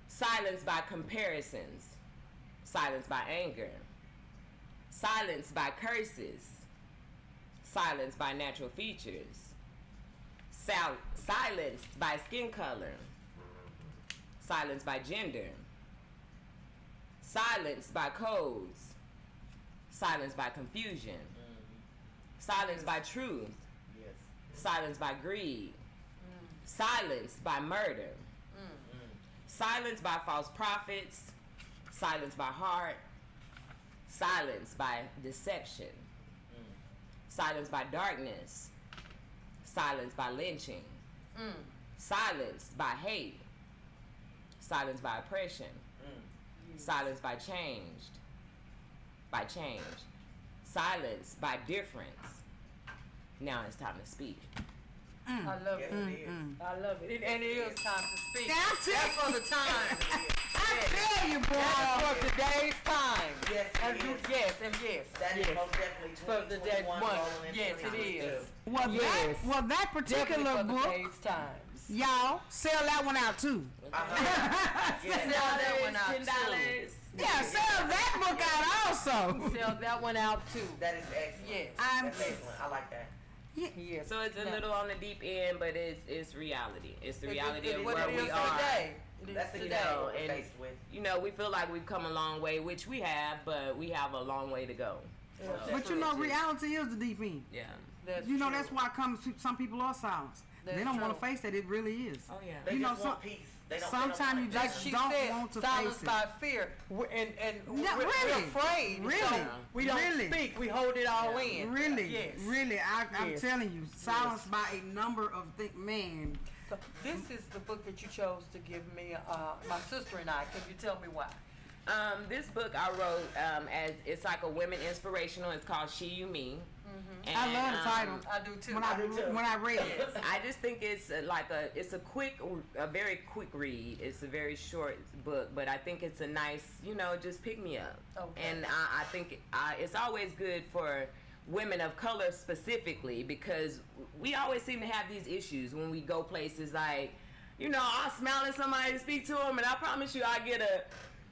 silenced by comparisons, silenced by anger, silenced by curses, silenced by natural features, silenced by skin color, silenced by gender, silenced by codes, silenced by confusion, silenced by truth, Yes. silenced by greed, silenced by murder, silenced by false prophets, silenced by heart, silenced by deception, silenced by darkness, silenced by lynching, silenced by hate, silenced by oppression, silenced by change, silenced by difference. Now it's time to speak. I love Yes, it. it is. I love it. And it is time to speak. That's it. That's for the time. I tell you, boy. That's for today's time. Yes, it And is. yes, and yes. That is yes. most definitely For the day 2021 one. rolling into Yes, it 2022. is. Well, Yes. that Definitely particular for the book, day's times. y'all, sell that one out too. Yes. Sell that one out $10. Yeah, sell that book out also. Sell that one out too. That is excellent. Yes. That's excellent. I like that. Yes. So it's a little on the deep end, but it's reality. It's the reality It of is what where it we is are. today. It is That's today. exactly what we're and- faced with. You know, we feel like we've come a long way, which we have, but we have a long way to go. So, But you know, reality is the deep end. yeah. That's You know, true. that's why some people are silenced. They That's don't want to true. face that it really is. Oh yeah. They You know, just want peace. They don't. sometimes you Like just she don't said, want to silenced face it. by fear. And Yeah, we're really. afraid. Really. So we don't Really. speak. We hold it all in. Really, Yes. really, I'm Yes. telling you, silenced by a number of things. Man, So this is the book that you chose to give me, my sister and I. Can you tell me why? This book I wrote as it's like a women inspirational. It's called She You Me. I love the title. I do too. When I read it. I just think it's a very quick read. It's a very short book, but I think it's a nice, just pick me up. Okay. And I think it's always good for women of color specifically, because we always seem to have these issues when we go places like, I'll smile at somebody to speak to them, and I promise you I get a...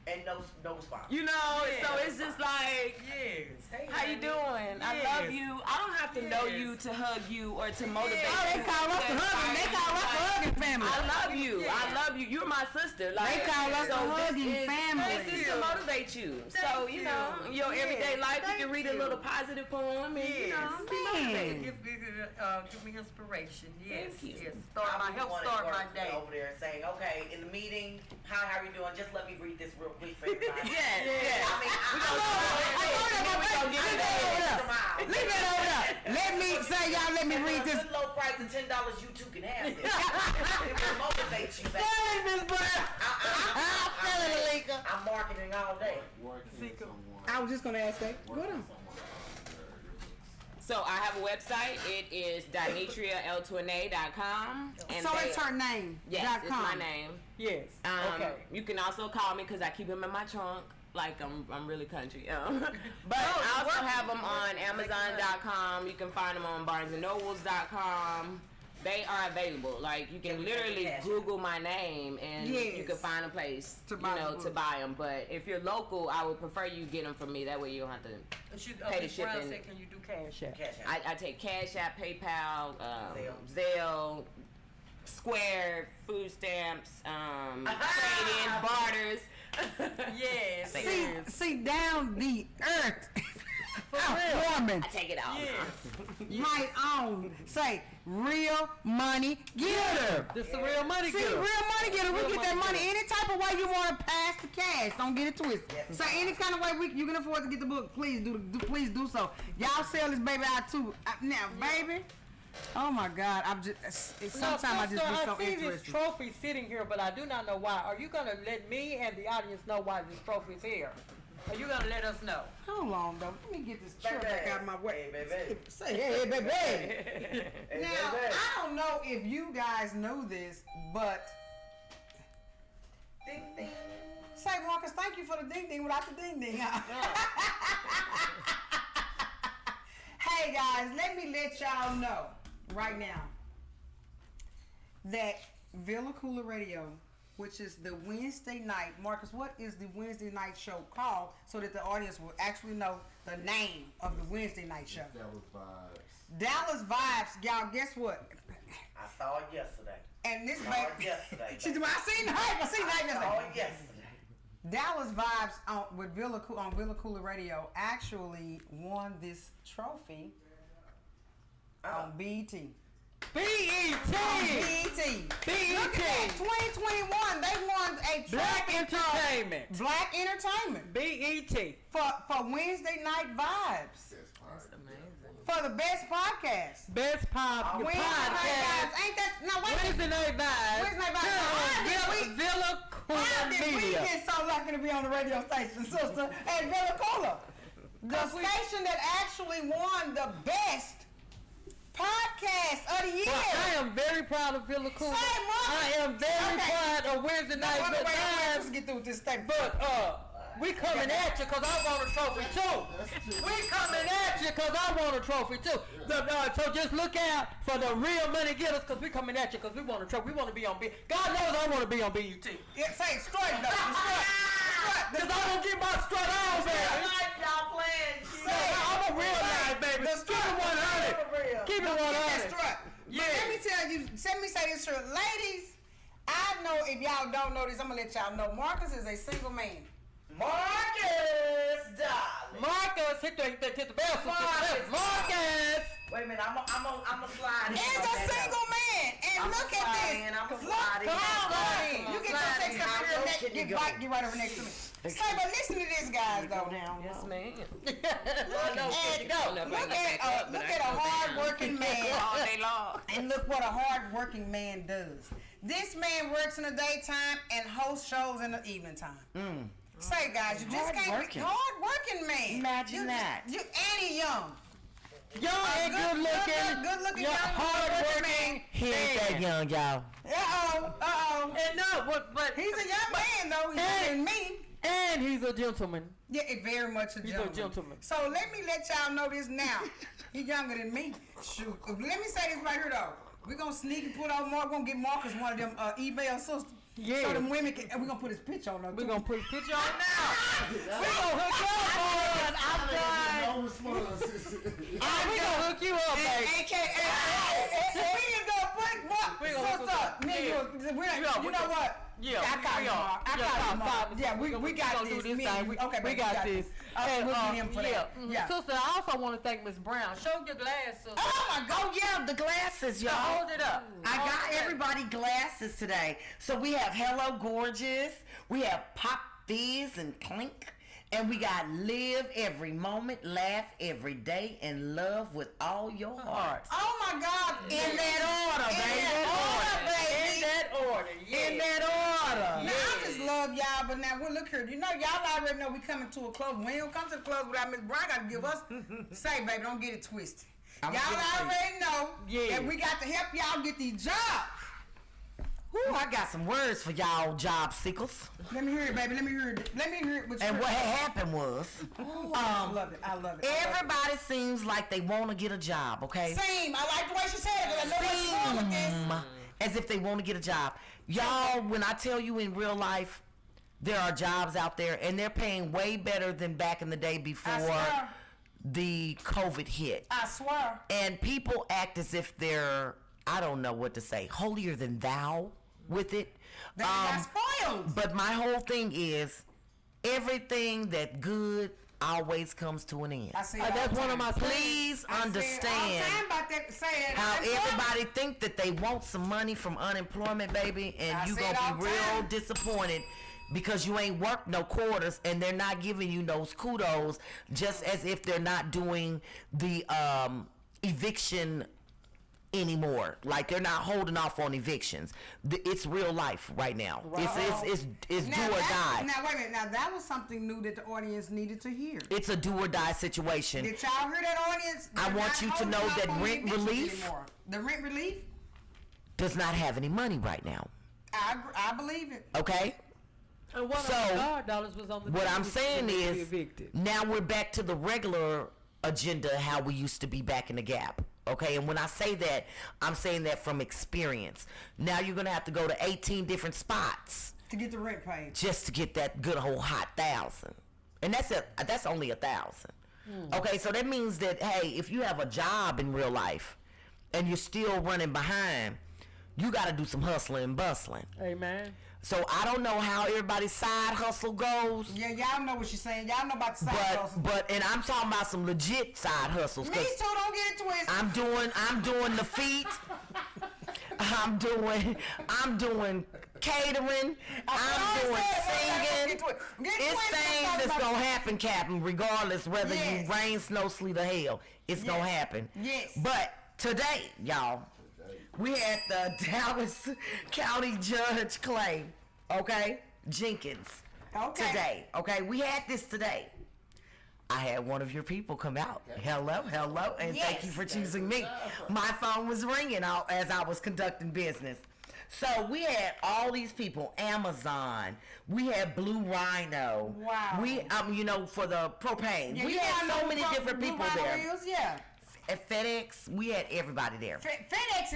And no response. So it's just like, Hey, how you doing? I love you. I don't have to know you to hug you or to motivate you. Oh, they call us the hugging. They call us the hugging family. I love you. I love you. You're my sister. Like, They call us the hugging family. This is to motivate you. So, in your everyday life, you can read a little positive poem and, be motivated. Give me inspiration. Yes. Thank you. Yes. Help start my day. Over there saying, okay, in the meeting, how are you doing? Just let me read this real quick for everybody. Yes. Leave it over there. Let me say, y'all, let me read this. For a low price of $10, you too can have this. It will motivate you. Say it, Miss Brown. I'm feeling it, Alika. I'm marketing all day. I was just gonna ask that. Go on. So I have a website. It is DinetriaL2NA.com. So it's her name. Yes, it's my name. Yes. Okay. You can also call me because I keep them in my trunk. Like I'm really country. But I also have them on Amazon.com. You can find them on BarnesandNobles.com. They are available. Like you can literally Google my name and you can find a place to buy them. But if you're local, I would prefer you get them from me. That way you don't have to pay the shipping. Can you do Cash App? I take Cash App, PayPal, Zelle, Square, food stamps, trade-ins, barters. Yes. See down the earth. Woman. I take it out. My own. Say, real money getter. This is a real money See, getter. real money getter. We get that money any type of way you want to pass the cash. Don't get it twisted. So any kind of way you can afford to get the book, please do so. Y'all sell this baby out too. Now, baby. Oh my God! Sometimes I just be so I see interested. this trophy sitting here, but I do not know why. Are you gonna let me and the audience know why this trophy is here? Are you gonna let us know? Hold on, though. Let me get this chair back out of my way. Hey, baby. Say, hey, baby. Hey, Now, baby. I don't know if you guys know this, but Ding, ding. say, Marcus, thank you for the ding ding without the ding ding. Hey guys, let me let y'all know right now that Villa Koola Radio, which is the Wednesday night. Marcus, what is the Wednesday night show called so that the audience will actually know the name of the Wednesday night show? Dallas Vibes. Y'all, guess what? I saw it yesterday. And this I saw it yesterday. She's I seen the hype. I seen the hype I saw it yesterday. Dallas Vibes on Villa Koola Radio actually won this trophy on BET. BET. BET. Look at that, 2021. They won a Black trophy Entertainment. Black Entertainment BET. for Wednesday Night Vibes. That's amazing. For the best podcast. Best pop Wednesday podcast. Night Vibes. Ain't that no wait? Wednesday Night Vibes. Wednesday Night Vibes. Villa How Koola did we Media. get so lucky to be on the radio station, sister? At Villa Koola, the station that actually won the best podcast of the year. Well, I am very proud of Villa Koola. Say what? I am very proud of Wednesday Night Wait, Vibes. let's get through with this statement. But we coming at you because I want a trophy too. We coming at you because I want a trophy too. So just look out for the real money getters because we coming at you because we want a trophy. We want to be on BET. God knows I want to be on BET. Yeah, say strut though. Strut. Because I don't get my strut on, baby. Y'all playing. I'm a real life, baby. Keep it 100. Keep it 100. Strut. Yeah. Let me tell you. Let me say this, ladies. I know if y'all don't know this, I'm gonna let y'all know. Marcus is a single man. Marcus, darling. Marcus, hit the bell. Marcus. Wait a minute, I'm a slide in. Is a single man. And look at this. I'm a Look, slide in. come on. You get your sex up here next. Get right over next to me. Say, but listen to this, guys, though. Yes, ma'am. Look at a hard-working man. All day long. And look what a hard-working man does. This man works in the daytime and hosts shows in the evening time. Say, guys, you just can't be hard-working man. Imagine that. You and he young. Young and good looking. Good looking, young, young, hard working. He ain't that young, y'all. And no, but He's a young man, though. He's younger than me. And he's a gentleman. Yeah, very much a gentleman. He's a gentleman. So let me let y'all know this now. He's younger than me. Shoot. Let me say this right here, though. We're going to sneak and put on Mark. We're going to get Marcus one of them email sisters. Yeah. So them women can, and we're going to put his picture on there, too. We're going to put his picture on now. We're going to hook you up, boy. I'm done. No response. We're going to hook you up, baby. We can go put Mark. You know what? Yeah, I got you, Mark. I got you, Mark. Yeah, we got this. Do this thing. Okay, we got this. And we'll get him for that. Yeah. Sister, I also want to thank Miss Brown. Show your glass, sister. Oh my God! Yeah, the glasses, y'all. Hold it up. I got everybody glasses today. So we have Hello Gorgeous, we have Pop Fizz and Clink, and we got Live Every Moment, Laugh Every Day, and Love with All Your Heart. Oh my God! In that order, baby. In that order. Yeah. In that order. Now, I just love y'all, but now, well, look here. You know, y'all already know we coming to a close. When we don't come to the close without Miss Brown, got to give us, say, baby, don't get it twisted. Y'all already know that we got to help y'all get these jobs. Ooh, I got some words for y'all job seekers. Let me hear it, baby. Let me hear it. Let me hear it. And what had happened was, I love it. I love it. Everybody seems like they want to get a job, okay? Same. I like the way she said it. I know where she's going with this. As if they want to get a job. Y'all, when I tell you in real life, there are jobs out there, and they're paying way better than back in the day before the COVID hit. I swear. And people act as if they're, I don't know what to say, holier than thou with it. They got spoiled. But my whole thing is, everything that good always comes to an end. I see that's one of my Please understand how everybody think that they want some money from unemployment, baby, and you gonna be real disappointed because you ain't worked no quarters and they're not giving you those kudos, just as if they're not doing the eviction anymore. Like they're not holding off on evictions. It's real life right now. Right. It's do or die. Now wait a minute. Now that was something new that the audience needed to hear. It's a do or die situation. Did y'all hear that, audience? I want you to know that rent relief, the rent relief, does not have any money right now. I believe it. Okay. And one of the guard dollars was on the. What I'm saying is, now we're back to the regular agenda how we used to be back in the Gap. Okay, and when I say that, I'm saying that from experience. Now you're gonna have to go to 18 different spots to get the rent paid, just to get that good old hot 1,000, and that's only 1,000. Okay, so that means that hey, if you have a job in real life and you're still running behind, you got to do some hustling and bustling. Amen. So I don't know how everybody's side hustle goes. Yeah, y'all know what she's saying. Y'all know about the side hustle. And I'm talking about some legit side hustles. Me too. Don't get it twisted. I'm doing the feet. I'm doing catering. I'm doing singing. It's things that's gonna happen, Captain. Regardless whether you rain, snow, sleet, or hail, it's gonna happen. Yes. But today, y'all, we had the Dallas County Judge Clay, Jenkins, today. Okay, we had this today. I had one of your people come out. Hello, and thank you for choosing me. My phone was ringing as I was conducting business. So we had all these people, Amazon. We had Blue Rhino. Wow. We, for the propane. We had so many different people there. At FedEx, we had everybody there. FedEx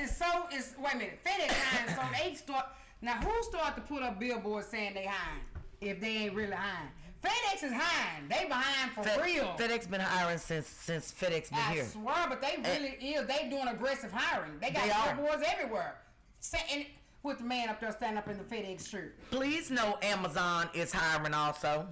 wait a minute. FedEx hiring, so they start. Now, who started to put up billboards saying they hiring if they ain't really hiring? FedEx is hiring. They behind for real. FedEx been hiring since FedEx been here. I swear, but they really is. They doing aggressive hiring. They got billboards everywhere. And with the man up there standing up in the FedEx shirt. Please know Amazon is hiring also.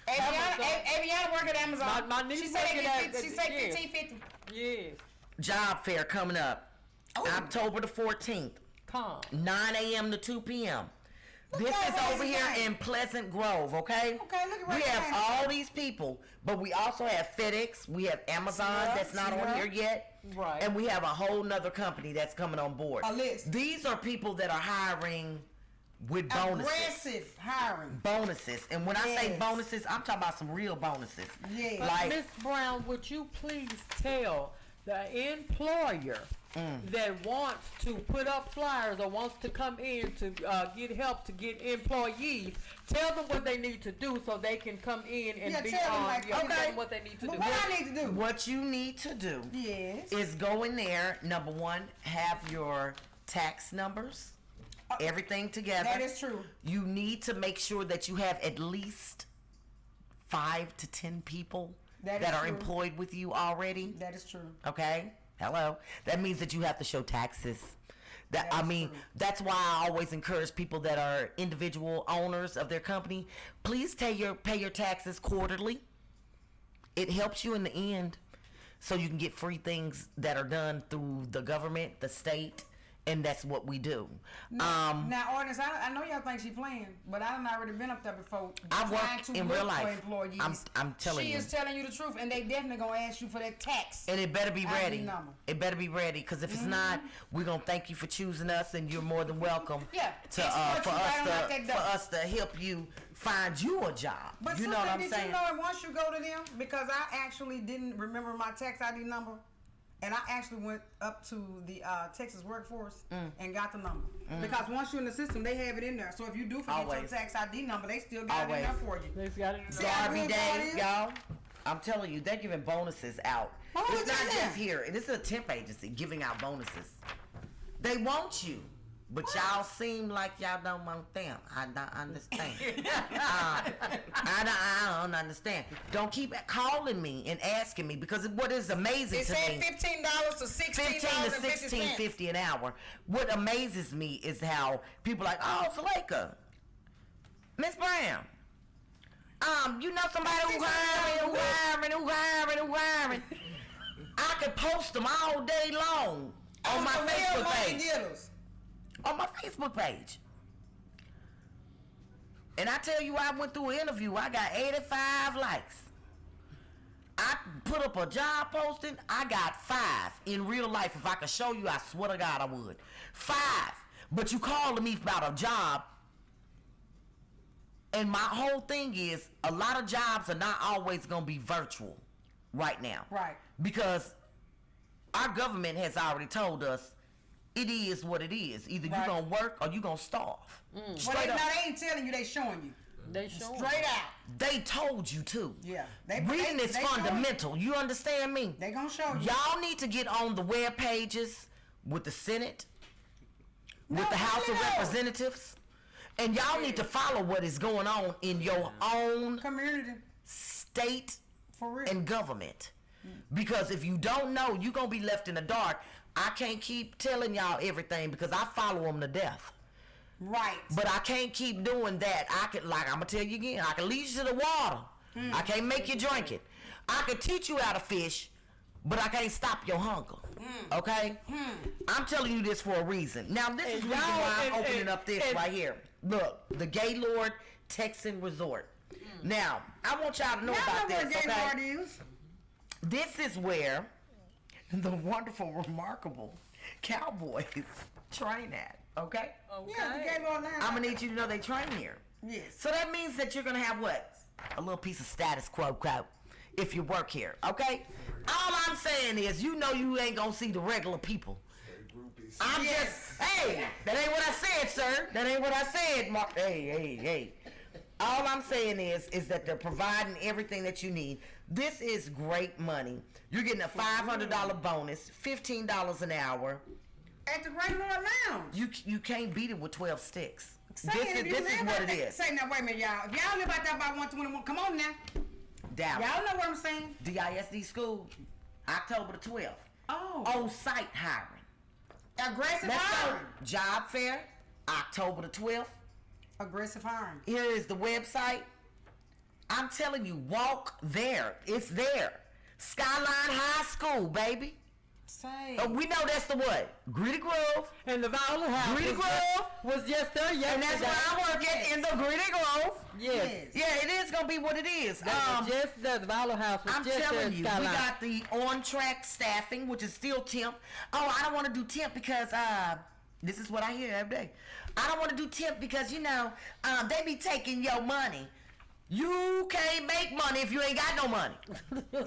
Aviana work at Amazon. My niece she said 1550. Yes. Job fair coming up. October the 14th. 9 a.m. to 2 p.m. This is over here in Pleasant Grove, okay? Okay, look at we have all these people, but we also have FedEx. We have Amazon that's not on here yet. Right. And we have a whole nother company that's coming on board. A list. These are people that are hiring with bonuses. Aggressive hiring. Bonuses. And when I say Yes. bonuses, I'm talking about some real bonuses. Yeah. Like, Miss Brown, would you please tell the employer that wants to put up flyers or wants to come in to get help to get employees, tell them what they need to do so they can come in and Yeah, be tell them, on. like, Tell okay. them what they need to But do. what I need to do? what you need to do Yes. is go in there, number one, have your tax numbers, everything together. That is true. You need to make sure that you have at least 5 to 10 people That that is are true. employed with you already. That is true. Okay? Hello. That means that you have to show taxes. That I is mean, true. that's why I always encourage people that are individual owners of their company, please pay your taxes quarterly. It helps you in the end so you can get free things that are done through the government, the state, and that's what we do. Now, audience, I know y'all think she playing, but I done already been up there before. I trying work to in look real for life. employees. I'm telling she you. is telling you the truth, and they definitely gonna ask you for that tax. And it better be ID ready. number. It better be ready, because if it's not, we're gonna thank you for choosing us, and you're more than welcome. Yeah, To export for you right on out that door. us to help you find you a job. But you know sister, what I'm did saying? you know that once you go to them, because I actually didn't remember my tax ID number, and I actually went up to the Texas Workforce and got the number. Because once you're in the system, they have it in there. So if you do forget your Always. tax ID number, they still got it in there for you. They got it. See how Darby good that Day, is? y'all. I'm telling you, they're giving bonuses out. Oh, It's not yeah. just here. This is a temp agency giving out bonuses. They want you, but y'all seem like y'all don't want them. I don't understand. I don't understand. Don't keep calling me and asking me, because what is amazing It to said me. $15 to $16 $15 to $16.50 an hour. What amazes me is how people are like, oh, Zuleika, Miss Brown, you know somebody who hiring. I could post them all day long on my Facebook page. On my Facebook page. And I tell you, I went through an interview. I got 85 likes. I put up a job posting. I got 5 in real life. If I could show you, I swear to God I would. 5. But you calling me about a job. And my whole thing is, a lot of jobs are not always going to be virtual right now. Right. Because our government has already told us it is what it is. Either Right. you're going to work or you're going to starve. Well, Straight now up. they ain't telling you, they showing you. They show 'em. Straight out. They told you to. Yeah. Reading is they fundamental. You understand me? They gonna show you. Y'all need to get on the web pages with the Senate, with the House of no. Representatives, and y'all need to follow what is going on in your own Community. state For real. and government. Because if you don't know, you're going to be left in the dark. I can't keep telling y'all everything because I follow them to death. Right. But I can't keep doing that. I'm going to tell you again, I can lead you to the water. I can't make you drink it. I can teach you how to fish, but I can't stop your hunger. Okay? I'm telling you this for a reason. Now, this is the reason why I'm opening up this right here. Look, the Gaylord Texan Resort. Now, I want y'all to know about this, okay? This is where the wonderful, remarkable Cowboys train at, okay? Yeah, the Gaylord Lounge. I'm gonna need you to know they train here. Yes. So that means that you're gonna have what? A little piece of status quo if you work here, okay? All I'm saying is, you know you ain't gonna see the regular people. I'm just, hey, that ain't what I said, sir. That ain't what I said, Mark. Hey. All I'm saying is that they're providing everything that you need. This is great money. You're getting a $500 bonus, $15 an hour. At the Great Lord Lounge. You can't beat it with 12 sticks. Say This it, if is you live what out it there- is. Say now, wait a minute, y'all. If y'all live out there by 121, come on now. Dallas. Y'all know what I'm saying? DISD school, October the 12th. Oh. On-site hiring. Aggressive Let's go. hiring. Job fair, October the 12th. Aggressive hiring. Here is the website. I'm telling you, walk there. It's there. Skyline High School, baby. Say. We know that's the what? Greedy Grove. And the Viola House Greedy Grove. was just there yesterday. And that's where I work at, in the Greedy Grove. Yes. Yeah, it is going to be what it is. That was just there. The Viola House was I'm just there. telling in you, we Skyline. got the on-track staffing, which is still temp. Oh, I don't want to do temp because This is what I hear every day. I don't want to do temp because, you know, they be taking your money. You can't make money if you ain't got no money. Ooh,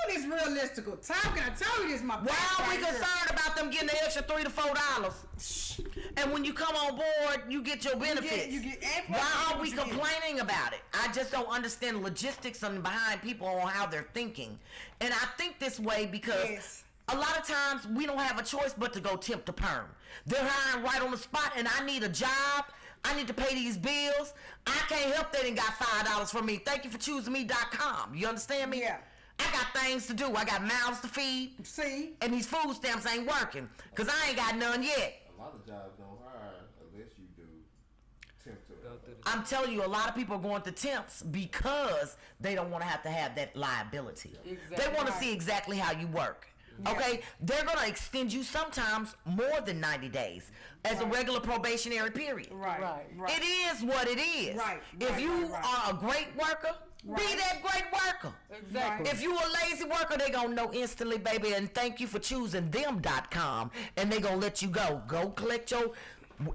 this realistical talking. I told you this, my Why are we concerned about them getting the extra $3 to $4? And when you come on board, you get your benefits. Why are we complaining about it? I just don't understand the logistics behind people on how they're thinking. And I think this way because a lot of times we don't have a choice but to go temp to perm. They're hiring right on the spot, and I need a job. I need to pay these bills. I can't help they done got $5 from me. Thank you for choosing me.com. You understand me? Yeah. I got things to do. I got mouths to feed. See? And these food stamps ain't working because I ain't got none yet. A lot of jobs don't hire unless you do temp to. I'm telling you, a lot of people are going to temps because they don't want to have that liability. Exactly. They want to see exactly how you work. Yeah. Okay? They're going to extend you sometimes more than 90 days as a regular probationary period. Right. It is what it is. Right. If you are a great worker, be that great worker. Exactly. If you a lazy worker, they gonna know instantly, baby, and thank you for choosing them.com, and they gonna let you go. Go collect your,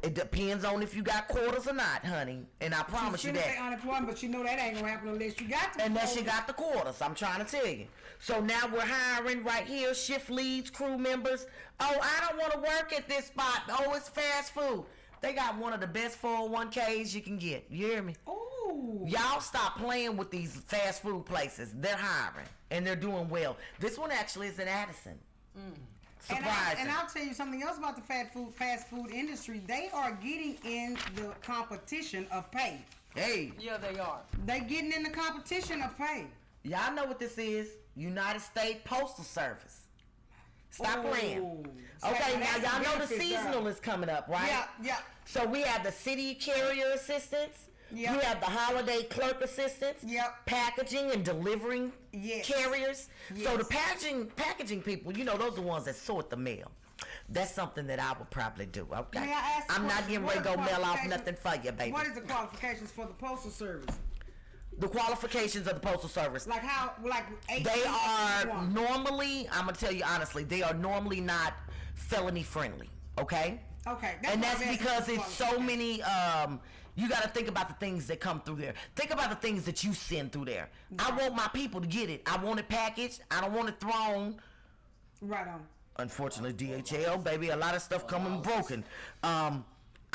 it depends on if you got quarters or not, honey, and I promise you that. Say unemployment, but you know that ain't gonna happen unless you got the Unless you got the quarters, I'm trying to tell you. So now we're hiring right here, shift leads, crew members. Oh, I don't want to work at this spot. Oh, it's fast food. They got one of the best 401ks you can get. You hear me? Ooh. Y'all stop playing with these fast food places. They're hiring, and they're doing well. This one actually is in Addison. Surprising. And I'll tell you something else about the fast food industry. They are getting in the competition of pay. Hey. Yeah, they are. They getting in the competition of pay. Y'all know what this is. United States Postal Service. Stop playing. Okay, now y'all know the seasonal is coming up, right? Yeah. So we have the city carrier assistants. Yep. We have the holiday clerk assistants. Yep. Packaging and delivering carriers. Yes. So the packaging people, you know, those are the ones that sort the mail. That's something that I would probably do. Okay. May I ask I'm not getting ready to go mail off nothing for you, baby. What is the qualifications for the Postal Service? The qualifications of the Postal Service. Like how, like 18, they are 81. normally, I'm going to tell you honestly, they are normally not felony friendly, okay? Okay. That's because it's so many, you got to think about the things that come through there. Think about the things that you send through there. I want my people to get it. I want it packaged. I don't want it thrown. Right on. Unfortunately, DHL, baby, a lot of stuff coming broken.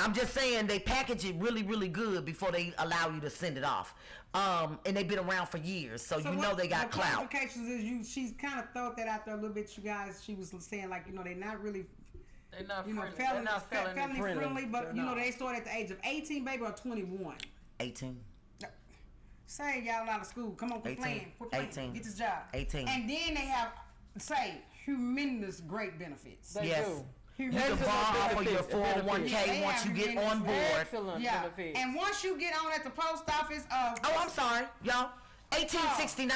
I'm just saying they package it really, really good before they allow you to send it off. And they've been around for years, so you know they got clout. The qualifications is she's kind of thought that out there a little bit, you guys. She was saying like, you know, they're not really, they're not you know, felony friendly, but you know, they start at the age of 18, baby, or 21. 18. Say y'all out of school. Come on, quit playing. 18. Get this job. 18. And then they have, say, humongous great benefits. They do. You can borrow for your 401k once you get on board. Excellent benefits. And once you get on at the post office, I'm sorry, y'all. 1869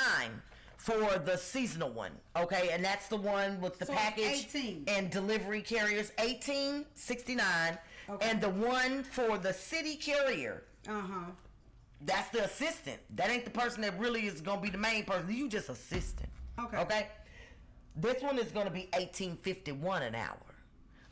for the seasonal one, okay, and that's the one with the package 18. and delivery carriers. 1869, and the one for the city carrier. That's the assistant. That ain't the person that really is gonna be the main person. You just assistant. Okay. This one is gonna be $18.51 an hour.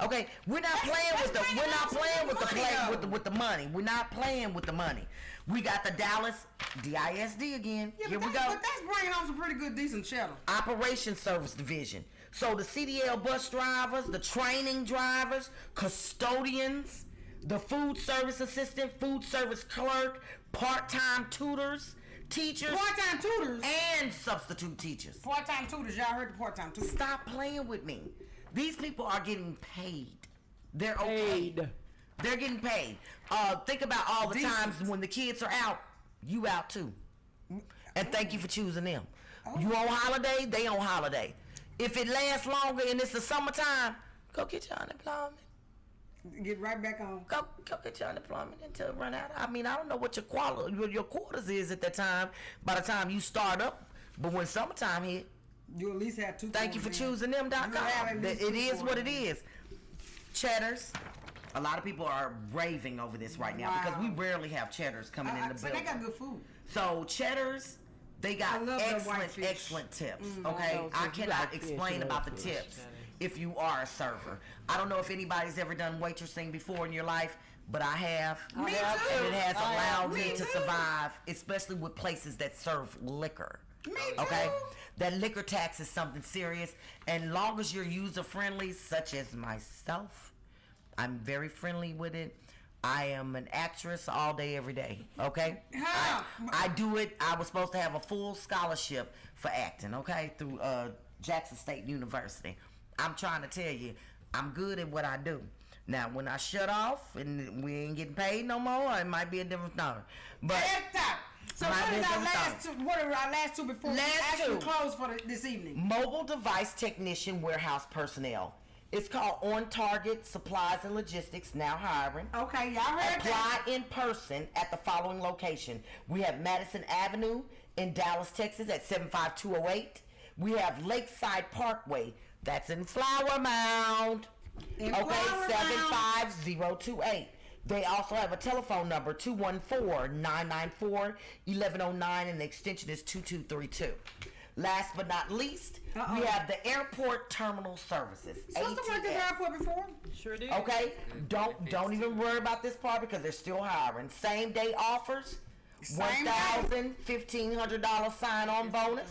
Okay, we're not playing with the money. We're not playing with the money. We got the Dallas DISD again. Yeah, Here we go. But that's bringing on some pretty good, decent cheddar. Operations Service Division. So the CDL bus drivers, the training drivers, custodians, the food service assistant, food service clerk, part-time tutors, teachers, part-time tutors, and substitute teachers. Part-time tutors, y'all heard the part-time tutors. Stop playing with me. These people are getting paid. They're okay. They're getting paid. Think about all the times when the kids are out, you out too. And thank you for choosing them. You on holiday, they on holiday. If it lasts longer and it's the summertime, go get your unemployment. Get right back on. Go get your unemployment until it run out. I mean, I don't know what your quarters is at that time by the time you start up, but when summertime hit, you at least have two. Thank you for choosing them.com. It is what it is. Cheddars. A lot of people are raving over this right now because we rarely have cheddars coming in the building. They got good food. So cheddars, they got excellent tips. Okay, I cannot explain about the tips. if you are a server. I don't know if anybody's ever done waitressing before in your life, but I have. Me too. And it has allowed me Me to too. survive, especially with places that serve liquor. Me Okay? too. That liquor tax is something serious. And long as you're user friendly, such as myself, I'm very friendly with it. I am an actress all day, every day. Okay? I do it. I was supposed to have a full scholarship for acting, okay? Through Jackson State University. I'm trying to tell you, I'm good at what I do. Now, when I shut off and we ain't getting paid no more, it might be a different story. But so what are our last two before we actually close for this evening? Mobile device technician, warehouse personnel. It's called On Target Supplies and Logistics, now hiring. Okay, y'all heard that. Apply in person at the following location. We have Madison Avenue in Dallas, Texas at 75208. We have Lakeside Parkway, that's in Flower Mound. Okay, 75028. They also have a telephone number, 214-994-1109, and the extension is 2232. Last but not least, we have the airport terminal services. Sister worked at the airport before. Sure did. Okay, don't even worry about this part because they're still hiring. Same day offers, $1,000, $1,500 sign-on bonus.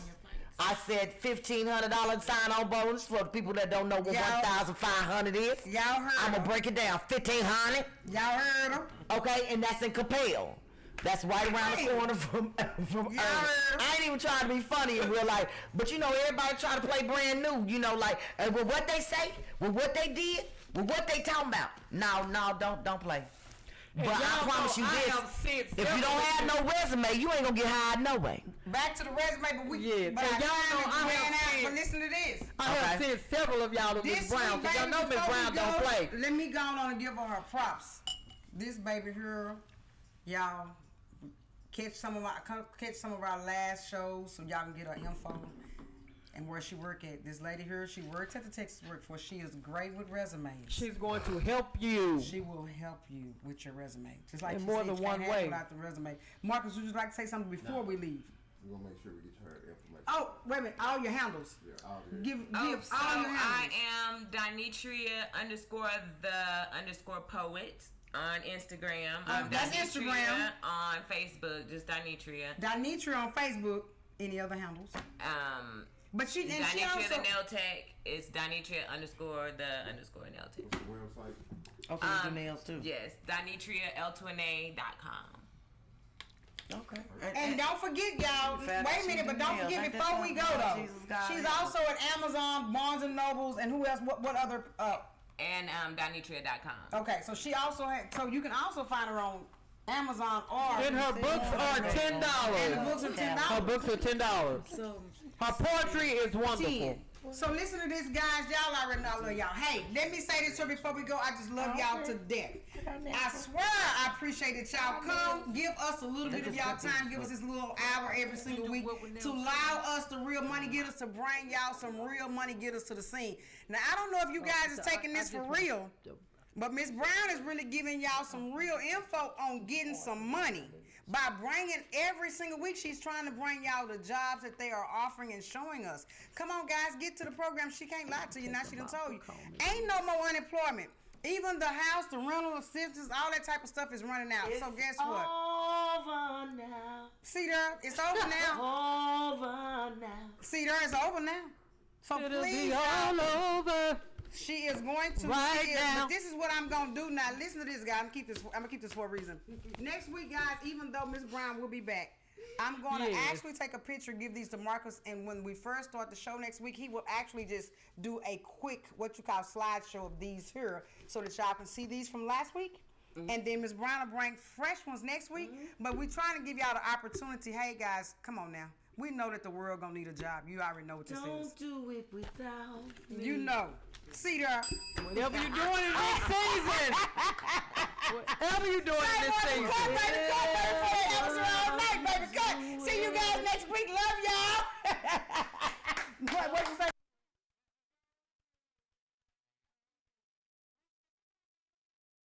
I said $1,500 sign-on bonus for the people that don't know what 1,500 is. Y'all heard I'm gonna break it down. 1,500. Y'all heard them. Okay, and that's in Capel. That's right around the corner from Ernest. I ain't even trying to be funny in real life, but you know everybody try to play brand new. You know, like with what they say, with what they did, with what they talking about. No, don't play. But I promise you this: if you don't have no resume, you ain't gonna get hired no way. Back to the resume, but we but and y'all know I ran out. have But listen to this. I have sent several of y'all to Miss Brown, because y'all know Miss Brown don't play. Let me go on and give her her props. This baby girl, y'all catch some of our last shows so y'all can get her info and where she work at. This lady here, she works at the Texas Workforce. She is great with resumes. She's going to help you. She will help you with your resume. Just like in she more said, than one way. Without the resume. Marcus, would you like to say something before we leave? We're going to make sure we get her information. Oh, wait a minute. All your handles. Yeah, all your Give So all your handles. I am Dinetria_the_poet on Instagram. That's Instagram. On Facebook, just Dinetria. Dinetria on Facebook. Any other handles? But she and she Dinetria also the nail tech is Dinetria_the_nail tech. What's the website? Okay, you do nails too. Yes, DinetriaL2NA.com. Okay. and don't forget, y'all. Wait a minute, but don't forget before we go though. She's also at Amazon, Barnes and Nobles, and who else? What other? And Dinetria.com. Okay, so she also had. So you can also find her on Amazon or. And her books are $10. And the books are $10. Her books are $10. Her poetry is wonderful. So listen to this, guys. Y'all already know I love y'all. Hey, let me say this here before we go. I just love y'all to death. I swear I appreciate that y'all come. Give us a little bit of y'all time. Give us this little hour every single week to allow us the real money getters to bring y'all some real money getters to the scene. Now, I don't know if you guys is taking this for real, but Miss Brown is really giving y'all some real info on getting some money. By bringing every single week, she's trying to bring y'all the jobs that they are offering and showing us. Come on, guys, get to the program. She can't lie to you. Now she done told you. Ain't no more unemployment. Even the house, the rental assistance, all that type of stuff is running out. So guess what? Over now. See there? It's over now. Over now. See there? It's over now. So It'll please, be all over. she is going to Right now. But this is what I'm gonna do now. Listen to this, guys. I'm gonna keep this for a reason. Next week, guys, even though Miss Brown will be back, I'm gonna actually take a picture, give these to Marcus, and when we first start the show next week, he will actually just do a quick slideshow of these here, so that y'all can see these from last week. And then Miss Brown will bring fresh ones next week. But we're trying to give y'all the opportunity. Hey guys, come on now. We know that the world gonna need a job. You already know what this is. Don't do it without me. You know. See there. Whatever you're doing in this season. Whatever you're doing in this season. Cut, baby, for that episode all night, baby. Cut. See you guys next week. Love y'all. What you